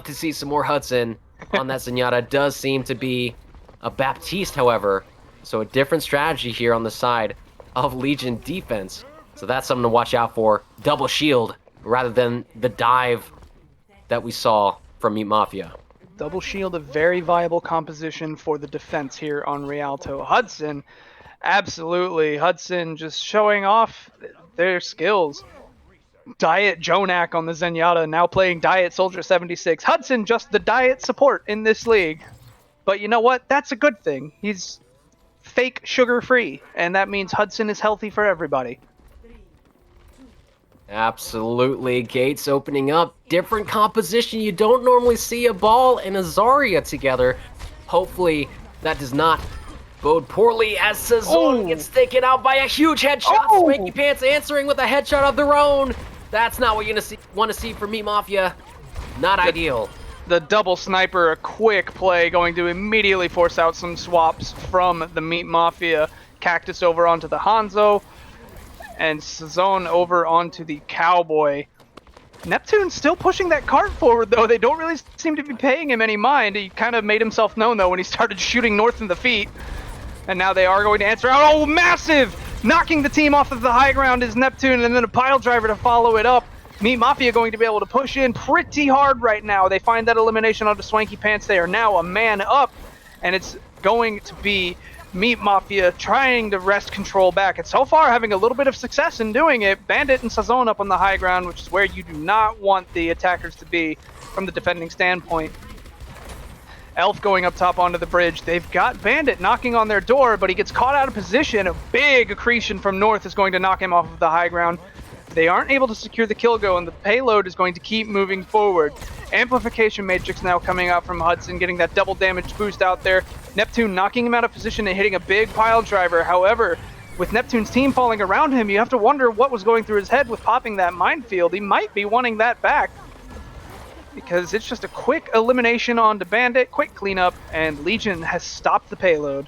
to see some more Hudson on that Zenyatta. Does seem to be a Baptiste, however, so a different strategy here on the side of Legion defense. So that's something to watch out for. Double shield rather than the dive that we saw from Meat Mafia. Double shield, a very viable composition for the defense here on Rialto. Hudson, absolutely. Hudson just showing off their skills. Diet Jonak on the Zenyatta, now playing Diet Soldier 76. Hudson, just the diet support in this league. But you know what? That's a good thing. He's fake sugar-free, and that means Hudson is healthy for everybody. Absolutely. Gates opening up. Different composition. You don't normally see a Ball and a Zarya together. Hopefully, that does not bode poorly as Sazon gets taken out by a huge headshot. Swanky Pants answering with a headshot of their own. That's not what you're going to want to see from Meat Mafia. Not ideal. The double sniper, a quick play, going to immediately force out some swaps from the Meat Mafia. Cactus over onto the Hanzo, and Sazon over onto the Cowboy. Neptune's still pushing that cart forward, though. They don't really seem to be paying him any mind. He kind of made himself known, though, when he started shooting north in the feet. And now they are going to answer out. Oh, massive! Knocking the team off of the high ground is Neptune, and then a pile driver to follow it up. Meat Mafia going to be able to push in pretty hard right now. They find that elimination onto Swanky Pants. They are now a man up, and it's going to be Meat Mafia trying to wrest control back. And so far having a little bit of success in doing it. Bandit and Sazon up on the high ground, which is where you do not want the attackers to be from the defending standpoint. Elf going up top onto the bridge. They've got Bandit knocking on their door, but he gets caught out of position. A big accretion from North is going to knock him off of the high ground. They aren't able to secure the kill go, and the payload is going to keep moving forward. Amplification Matrix now coming out from Hudson, getting that double damage boost out there. Neptune knocking him out of position and hitting a big pile driver. However, with Neptune's team falling around him, you have to wonder what was going through his head with popping that minefield. He might be wanting that back, because it's just a quick elimination onto Bandit, quick cleanup, and Legion has stopped the payload.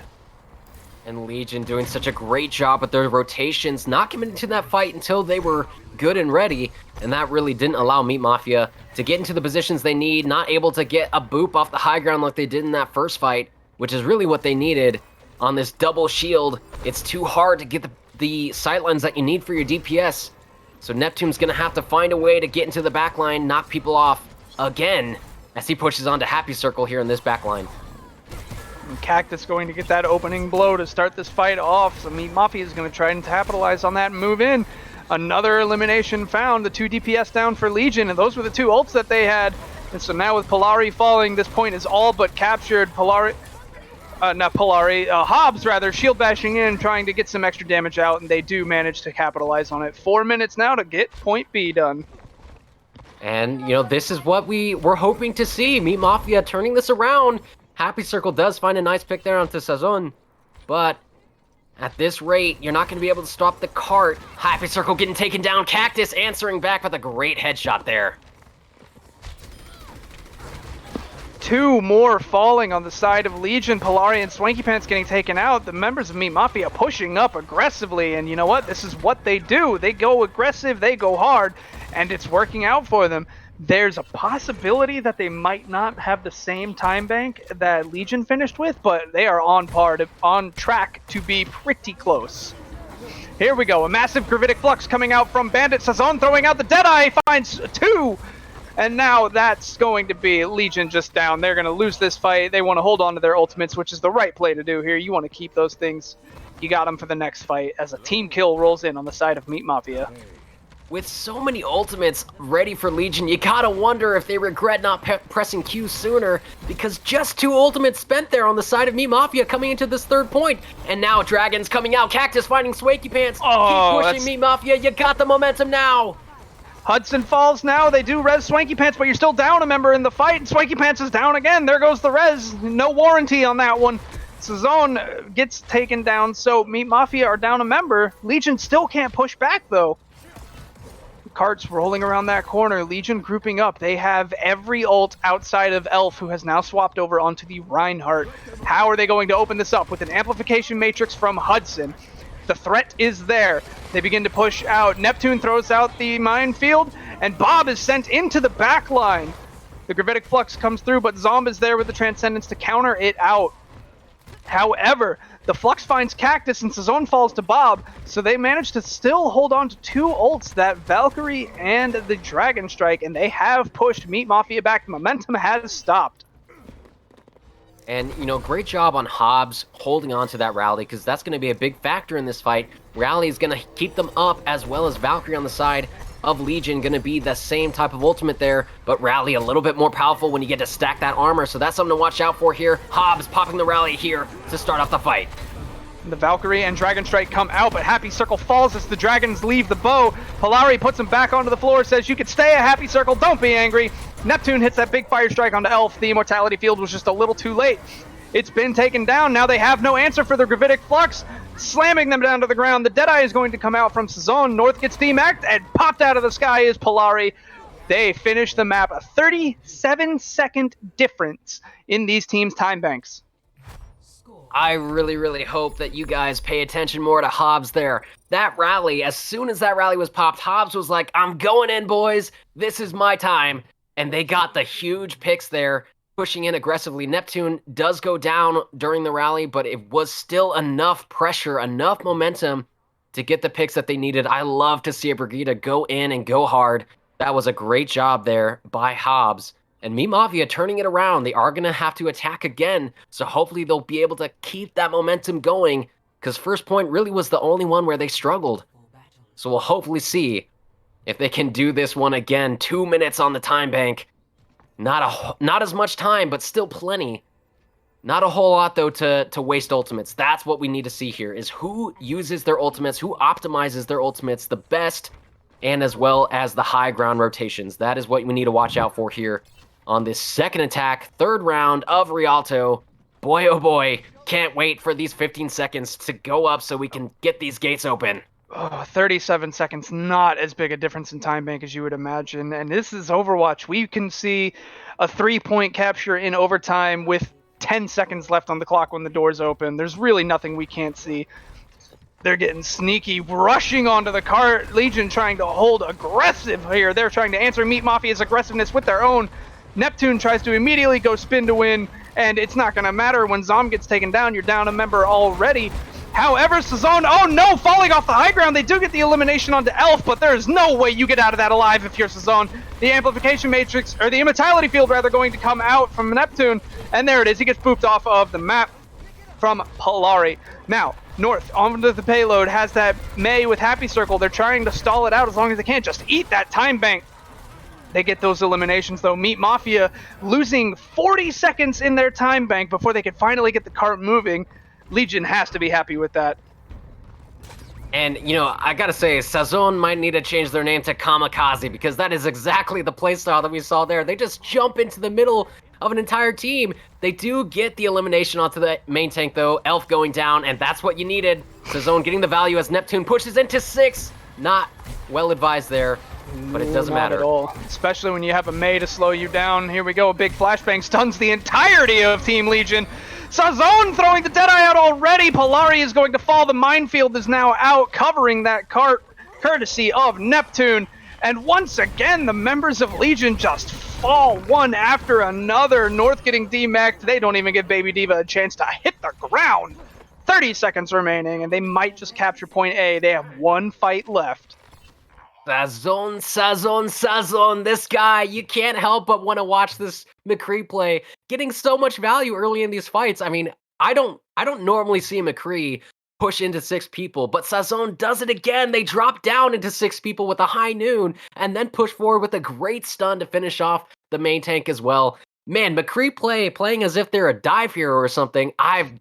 And Legion doing such a great job with their rotations, not coming into that fight until they were good and ready, and that really didn't allow Meat Mafia to get into the positions they need, not able to get a boop off the high ground like they did in that first fight, which is really what they needed on this double shield. It's too hard to get the sightlines that you need for your DPS, so Neptune's going to have to find a way to get into the backline, knock people off again, as he pushes onto Happy Circle here in this backline. And Cactus going to get that opening blow to start this fight off. So Meat Mafia is going to try and capitalize on that and move in. Another elimination found. The 2 DPS down for Legion, and those were the 2 ults that they had. And so now with Polari falling, this point is all but captured. Hobbs rather, shield bashing in, trying to get some extra damage out, and they do manage to capitalize on it. 4 minutes now to get point B done. And, this is what we were hoping to see. Meat Mafia turning this around. Happy Circle does find a nice pick there onto Sazon, but at this rate, you're not going to be able to stop the cart. Happy Circle getting taken down. Cactus answering back with a great headshot there. 2 more falling on the side of Legion. Polari and Swanky Pants getting taken out. The members of Meat Mafia pushing up aggressively, and you know what? This is what they do. They go aggressive, they go hard, and it's working out for them. There's a possibility that they might not have the same time bank that Legion finished with, but they are on track to be pretty close. Here we go, a massive gravitic flux coming out from Bandit. Sazon throwing out the Deadeye, finds 2! And now that's going to be Legion just down. They're going to lose this fight. They want to hold on to their ultimates, which is the right play to do here. You want to keep those things. You got them for the next fight as a team kill rolls in on the side of Meat Mafia. With so many ultimates ready for Legion, you gotta wonder if they regret not pressing Q sooner, because just 2 ultimates spent there on the side of Meat Mafia coming into this 3rd point. And now Dragon's coming out, Cactus finding Swanky Pants. Keep pushing Meat Mafia, you got the momentum now. Hudson falls now. They do res Swanky Pants, but you're still down a member in the fight. And Swanky Pants is down again. There goes the res. No warranty on that one. Sazon gets taken down, so Meat Mafia are down a member. Legion still can't push back, though. Carts rolling around that corner. Legion grouping up. They have every ult outside of Elf, who has now swapped over onto the Reinhardt. How are they going to open this up? With an amplification matrix from Hudson. The threat is there. They begin to push out. Neptune throws out the minefield, and Bob is sent into the back line. The gravitic flux comes through, but Zomb is there with the Transcendence to counter it out. However, the Flux finds Cactus and Sazon falls to Bob, so they manage to still hold on to 2 ults, that Valkyrie and the Dragon Strike, and they have pushed Meat Mafia back. The momentum has stopped. And, great job on Hobbs holding on to that rally, because that's going to be a big factor in this fight. Rally is going to keep them up, as well as Valkyrie on the side of Legion, going to be the same type of ultimate there, but Rally a little bit more powerful when you get to stack that armor, so that's something to watch out for here. Hobbs popping the Rally here to start off the fight. The Valkyrie and Dragon Strike come out, but Happy Circle falls as the Dragons leave the bow. Polari puts him back onto the floor, says you could stay at Happy Circle, don't be angry. Neptune hits that big fire strike onto Elf. The Immortality Field was just a little too late. It's been taken down. Now they have no answer for the Gravitic Flux, slamming them down to the ground. The Deadeye is going to come out from Sazon. North gets demacked, and popped out of the sky is Polari. They finish the map. A 37-second difference in these teams' time banks. I really, really hope that you guys pay attention more to Hobbs there. That rally, as soon as that rally was popped, Hobbs was like, I'm going in, boys. This is my time. And they got the huge picks there, pushing in aggressively. Neptune does go down during the rally, but it was still enough pressure, enough momentum to get the picks that they needed. I love to see a Brigida go in and go hard, That was a great job there by Hobbs. And Me Mafia turning it around. They are going to have to attack again. So hopefully they'll be able to keep that momentum going. Because first point really was the only one where they struggled. So we'll hopefully see if they can do this one again. 2 minutes on the time bank. Not as much time, but still plenty. Not a whole lot, though, to waste ultimates. That's what we need to see here, is who uses their ultimates, who optimizes their ultimates the best, and as well as the high ground rotations. That is what we need to watch out for here on this second attack, third round of Rialto. Boy, oh boy, can't wait for these 15 seconds to go up so we can get these gates open. 37 seconds, not as big a difference in time bank as you would imagine. And this is Overwatch. We can see a 3-point capture in overtime with 10 seconds left on the clock when the doors open. There's really nothing we can't see. They're getting sneaky, rushing onto the cart. Legion trying to hold aggressive here. They're trying to answer Meat Mafia's aggressiveness with their own. Neptune tries to immediately go spin to win, and it's not going to matter. When Zom gets taken down, you're down a member already. However, Sazone, oh no, falling off the high ground. They do get the elimination onto Elf, but there's no way you get out of that alive if you're Sazone. The amplification matrix, or the immortality field rather, going to come out from Neptune, and there it is. He gets booped off of the map from Polari. Now, North, onto the payload, has that May with Happy Circle. They're trying to stall it out as long as they can. Just eat that time bank. They get those eliminations, though. Meat Mafia losing 40 seconds in their time bank before they can finally get the cart moving. Legion has to be happy with that. And, you know, I gotta say, Sazon might need to change their name to Kamikaze, because that is exactly the playstyle that we saw there. They just jump into the middle of an entire team. They do get the elimination onto the main tank, though. Elf going down, and that's what you needed. Sazon getting the value as Neptune pushes into 6. Not well advised there, but it doesn't matter at all. Especially when you have a May to slow you down. Here we go, a big flashbang stuns the entirety of Team Legion. Sazone throwing the Deadeye out already. Polari is going to fall. The minefield is now out, covering that cart, courtesy of Neptune. And once again, the members of Legion just fall one after another. North getting demacked. They don't even give Baby Diva a chance to hit the ground. 30 seconds remaining, and they might just capture point A. They have one fight left. Sazon, this guy, you can't help but want to watch this McCree play, getting so much value early in these fights. I mean, I don't normally see McCree push into 6 people, but Sazon does it again. They drop down into 6 people with a high noon, and then push forward with a great stun to finish off the main tank as well. Man, McCree playing as if they're a dive hero or something. I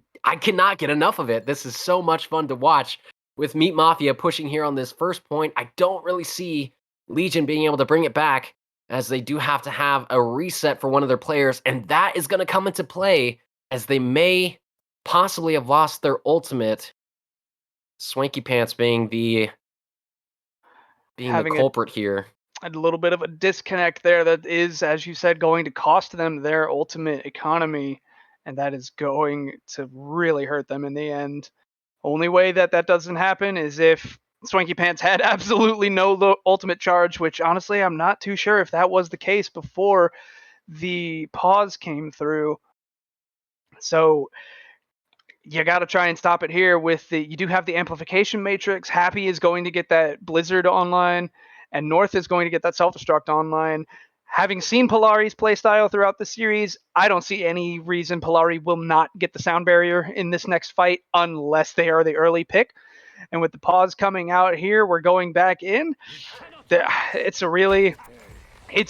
cannot get enough of it. This is so much fun to watch. With Meat Mafia pushing here on this first point, I don't really see Legion being able to bring it back, as they do have to have a reset for one of their players, and that is going to come into play as they may possibly have lost their ultimate. Swanky Pants being the culprit here. A little bit of a disconnect there that is, as you said, going to cost them their ultimate economy, and that is going to really hurt them in the end. Only way that doesn't happen is if Swanky Pants had absolutely no ultimate charge, which honestly I'm not too sure if that was the case before the pause came through. So you got to try and stop it here with you do have the amplification matrix. Happy is going to get that Blizzard online, and North is going to get that self-destruct online. Having seen Polari's playstyle throughout the series, I don't see any reason Polari will not get the sound barrier in this next fight unless they are the early pick. And with the pause coming out here, we're going back in. It's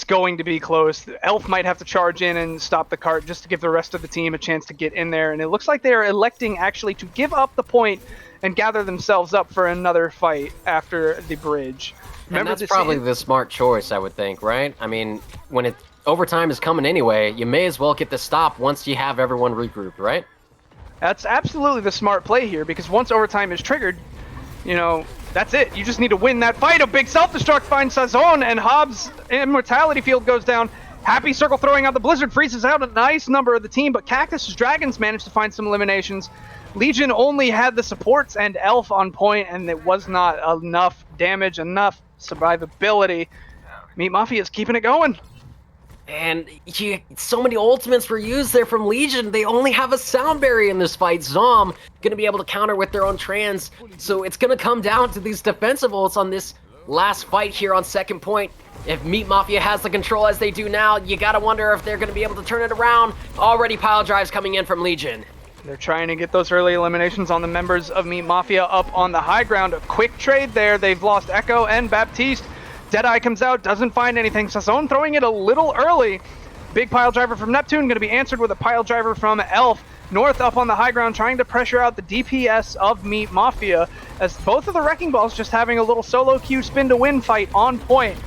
going to be close. Elf might have to charge in and stop the cart just to give the rest of the team a chance to get in there. And it looks like they are electing actually to give up the point and gather themselves up for another fight after the bridge. Remember, and that's probably the smart choice, I would think, right? I mean, when overtime is coming anyway, you may as well get the stop once you have everyone regrouped, right? That's absolutely the smart play here, because once overtime is triggered, you know, that's it. You just need to win that fight. A big self-destruct finds Sazon, and Hobbs' immortality field goes down. Happy Circle throwing out the Blizzard freezes out a nice number of the team, but Cactus's Dragons managed to find some eliminations. Legion only had the supports and Elf on point, and it was not enough damage, enough survivability. Meat Mafia is keeping it going. And so many ultimates were used there from Legion. They only have a sound barrier in this fight. Zom going to be able to counter with their own trans. So it's going to come down to these defensive ults on this last fight here on second point. If Meat Mafia has the control as they do now, you gotta wonder if they're gonna be able to turn it around. Already pile drives coming in from Legion. They're trying to get those early eliminations on the members of Meat Mafia up on the high ground. A quick trade there. They've lost Echo and Baptiste. Deadeye comes out, doesn't find anything. Sazone throwing it a little early. Big pile driver from Neptune, going to be answered with a pile driver from Elf. North up on the high ground, trying to pressure out the DPS of Meat Mafia, as both of the Wrecking Balls just having a little solo queue spin to win fight on point.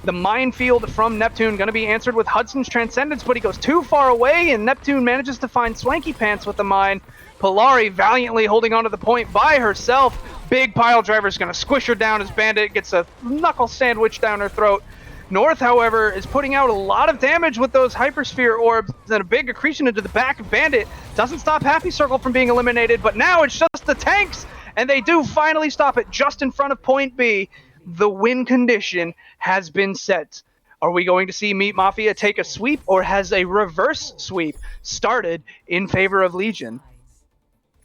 The minefield from Neptune going to be answered with Hudson's Transcendence, but he goes too far away, and Neptune manages to find Swanky Pants with the mine. Polari valiantly holding onto the point by herself. Big pile driver is going to squish her down as Bandit gets a knuckle sandwich down her throat. North, however, is putting out a lot of damage with those Hypersphere orbs and a big accretion into the back of Bandit. Doesn't stop Happy Circle from being eliminated, but now it's just the tanks, and they do finally stop it just in front of Point B. The win condition has been set. Are we going to see Meat Mafia take a sweep, or has a reverse sweep started in favor of Legion?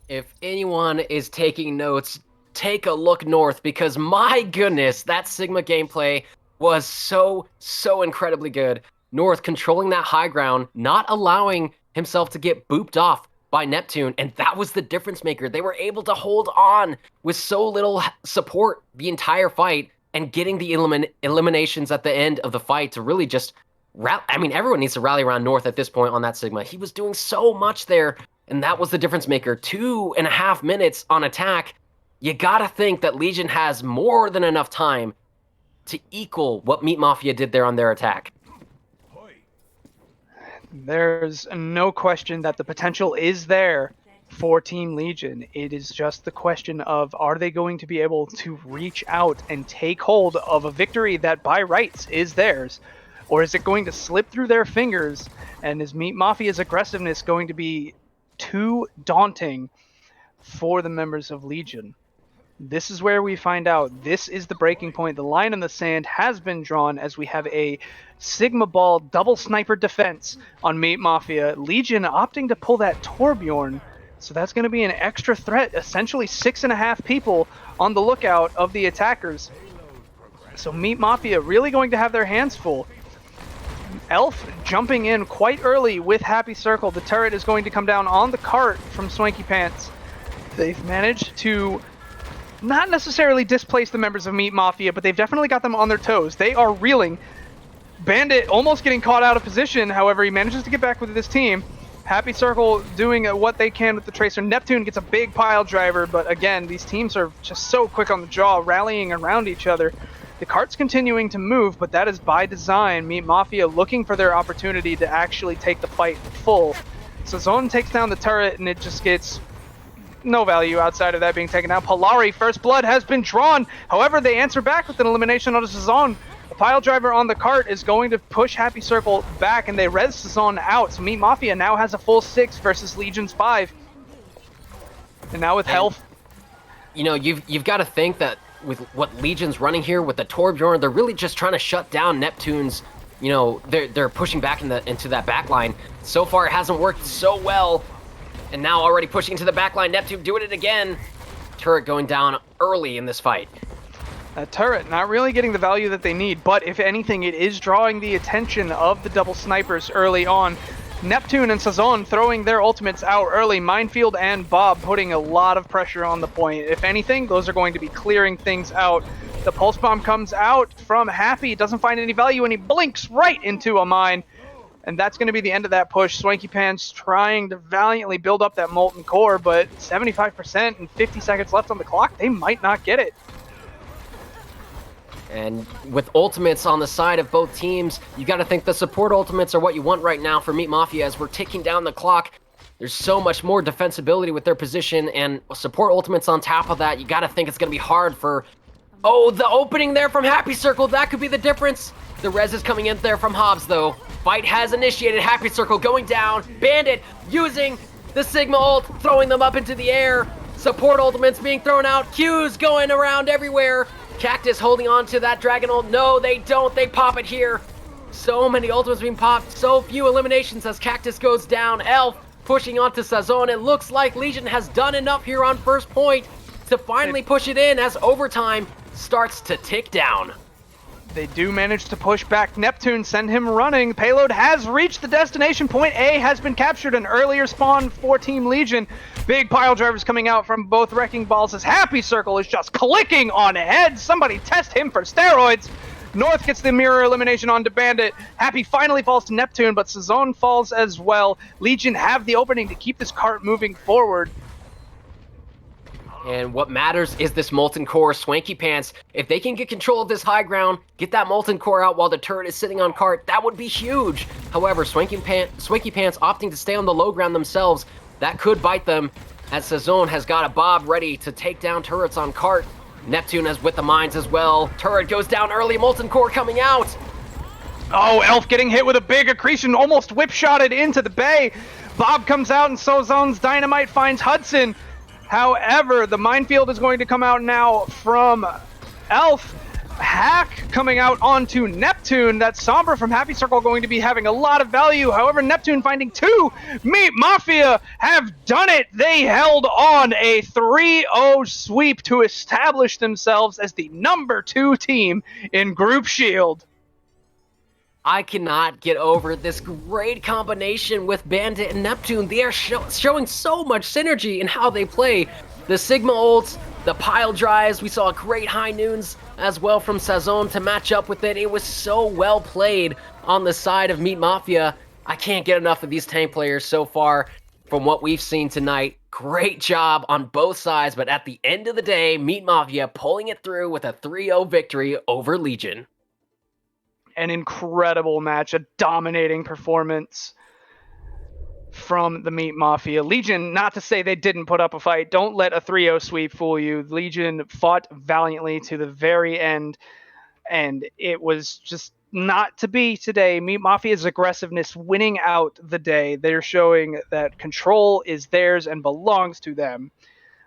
If anyone is taking notes, take a look north, because my goodness, that Sigma gameplay was so incredibly good. North controlling that high ground, not allowing himself to get booped off by Neptune, and that was the difference maker. They were able to hold on with so little support the entire fight, and getting the eliminations at the end of the fight to really just I mean, everyone needs to rally around North at this point on that Sigma. He was doing so much there, and that was the difference maker. 2.5 minutes on attack. You gotta think that Legion has more than enough time to equal what Meat Mafia did there on their attack. There's no question that the potential is there for Team Legion. It is just the question of, are they going to be able to reach out and take hold of a victory that by rights is theirs? Or is it going to slip through their fingers, and is Meat Mafia's aggressiveness going to be too daunting for the members of Legion? This is where we find out. This is the breaking point. The line in the sand has been drawn as we have a Sigma Ball double sniper defense on Meat Mafia. Legion opting to pull that Torbjorn. So that's going to be an extra threat. Essentially 6.5 people on the lookout of the attackers. So Meat Mafia really going to have their hands full. Elf jumping in quite early with Happy Circle. The turret is going to come down on the cart from Swanky Pants. They've managed to not necessarily displace the members of Meat Mafia, but they've definitely got them on their toes. They are reeling. Bandit almost getting caught out of position. However, he manages to get back with his team. Happy Circle doing what they can with the Tracer. Neptune gets a big pile driver, but again, these teams are just so quick on the draw, rallying around each other. The cart's continuing to move, but that is by design. Meat Mafia looking for their opportunity to actually take the fight full. So Zone takes down the turret, and it just gets no value outside of that being taken out. Polari, first blood has been drawn. However, they answer back with an elimination on Sazon. The pile driver on the cart is going to push Happy Circle back, and they res Sazon out. So Meat Mafia now has a full 6 versus Legion's 5. And now with health. You know, you've got to think that with what Legion's running here with the Torbjorn, they're really just trying to shut down Neptune's, you know, they're pushing back into that back line. So far, it hasn't worked so well. And now already pushing into the back line, Neptune doing it again. Turret going down early in this fight. That turret not really getting the value that they need, but if anything, it is drawing the attention of the double snipers early on. Neptune and Sazon throwing their ultimates out early. Minefield and Bob putting a lot of pressure on the point. If anything, those are going to be clearing things out. The pulse bomb comes out from Happy, doesn't find any value, and he blinks right into a mine. And that's going to be the end of that push. Swanky Pants trying to valiantly build up that molten core, but 75% and 50 seconds left on the clock, they might not get it. And with ultimates on the side of both teams, you got to think the support ultimates are what you want right now for Meat Mafia as we're ticking down the clock. There's so much more defensibility with their position, and support ultimates on top of that. You got to think it's going to be hard for... Oh, the opening there from Happy Circle, that could be the difference. The res is coming in there from Hobbs, though. Fight has initiated. Happy Circle going down. Bandit using the Sigma ult, throwing them up into the air. Support ultimates being thrown out. Qs going around everywhere. Cactus holding on to that Dragon ult. No, they don't. They pop it here. So many ultimates being popped. So few eliminations as Cactus goes down. Elf pushing onto Sazon. It looks like Legion has done enough here on first point to finally push it in as overtime starts to tick down. They do manage to push back Neptune, send him running. Payload has reached the destination. Point A has been captured. An earlier spawn for Team Legion. Big pile drivers coming out from both Wrecking Balls as Happy Circle is just clicking on heads. Somebody test him for steroids. North gets the mirror elimination onto Bandit. Happy finally falls to Neptune, but Sazone falls as well. Legion have the opening to keep this cart moving forward. And what matters is this Molten Core. Swanky Pants, if they can get control of this high ground, get that Molten Core out while the turret is sitting on cart, that would be huge. However, Swanky Pants opting to stay on the low ground themselves, that could bite them, as Sazone has got a Bob ready to take down turrets on cart. Neptune is with the mines as well. Turret goes down early, Molten Core coming out. Oh, Elf getting hit with a big accretion, almost whip-shotted into the bay. Bob comes out and Sozone's dynamite finds Hudson. However, the minefield is going to come out now from Elf. Hack coming out onto Neptune. That Sombra from Happy Circle going to be having a lot of value. However, Neptune finding two. Meat Mafia have done it. They held on a 3-0 sweep to establish themselves as the number 2 team in Group Shield. I cannot get over this great combination with Bandit and Neptune. They are showing so much synergy in how they play. The Sigma ults, the pile drives, we saw great high noons as well from Sazone to match up with it. It was so well played on the side of Meat Mafia. I can't get enough of these tank players so far from what we've seen tonight. Great job on both sides, but at the end of the day, Meat Mafia pulling it through with a 3-0 victory over Legion. An incredible match, a dominating performance from the Meat Mafia. Legion, not to say they didn't put up a fight. Don't let a 3-0 sweep fool you. Legion fought valiantly to the very end, and it was just not to be today. Meat Mafia's aggressiveness winning out the day. They're showing that control is theirs and belongs to them.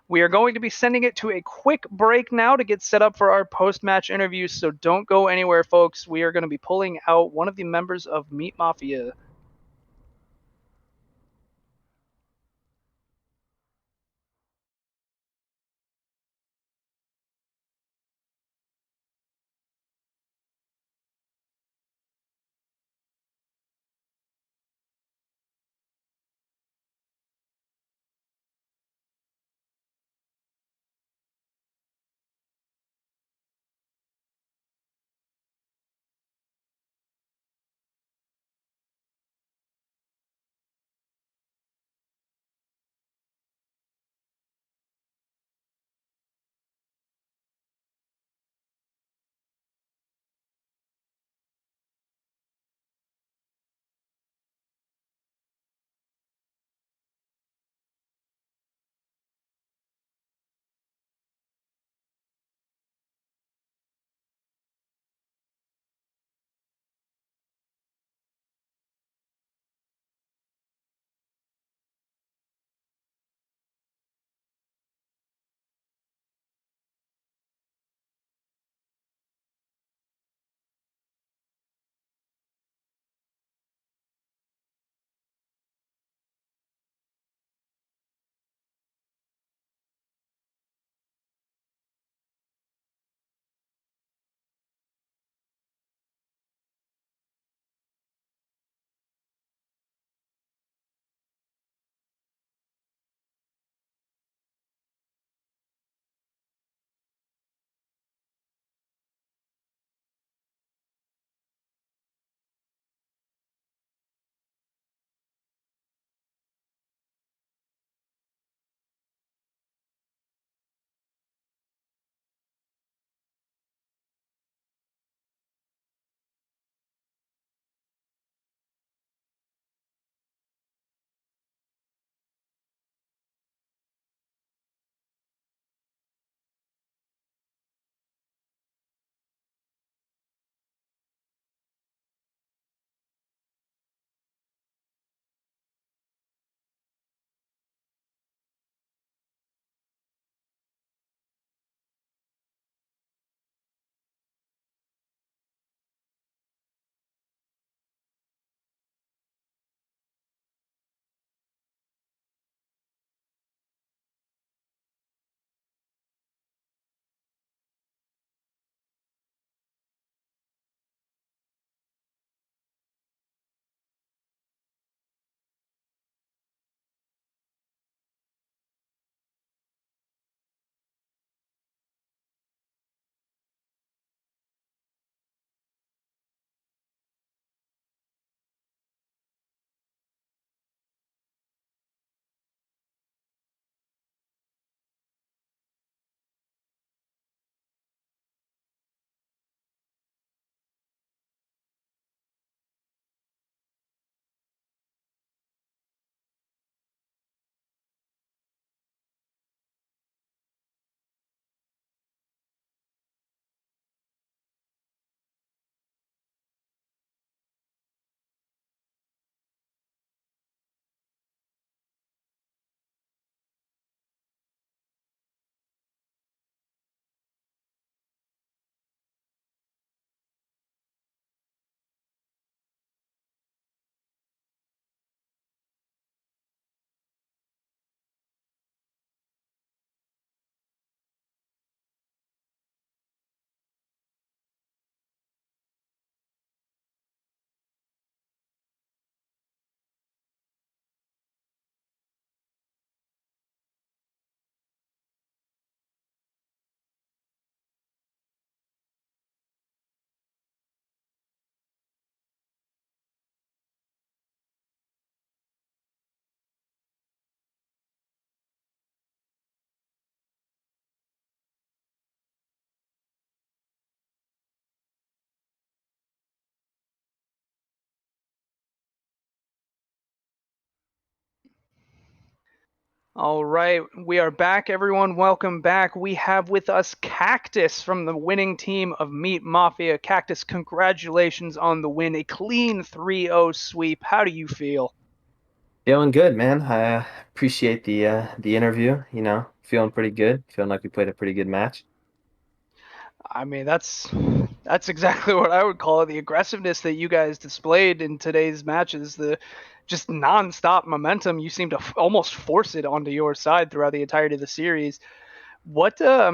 We are going to be sending it to a quick break now to get set up for our post-match interviews, so don't go anywhere, folks. We are going to be pulling out one of the members of Meat Mafia. All right, we are back, everyone. Welcome back. We have with us Cactus from the winning team of Meat Mafia. Cactus, congratulations on the win. A clean 3-0 sweep. How do you feel? Feeling good, man. I appreciate the interview, feeling pretty good. Feeling like we played a pretty good match. I mean, that's exactly what I would call it. The aggressiveness that you guys displayed in today's matches, the just non-stop momentum. You seem to almost force it onto your side throughout the entirety of the series. What I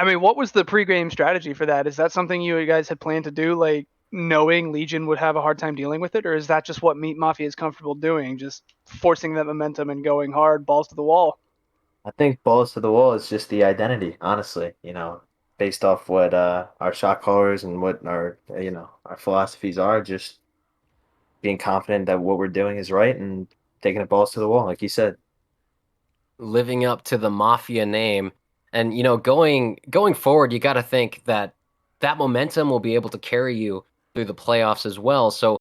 mean, what was the pre-game strategy for that? Is that something you guys had planned to do, like knowing Legion would have a hard time dealing with it, or is that just what Meat Mafia is comfortable doing, just forcing that momentum and going hard, balls to the wall? I think balls to the wall is just the identity, honestly, based off what our shot callers and what our philosophies are, just being confident that what we're doing is right and taking it balls to the wall, like you said. Living up to the Mafia name. And going forward, you got to think that that momentum will be able to carry you through the playoffs as well. So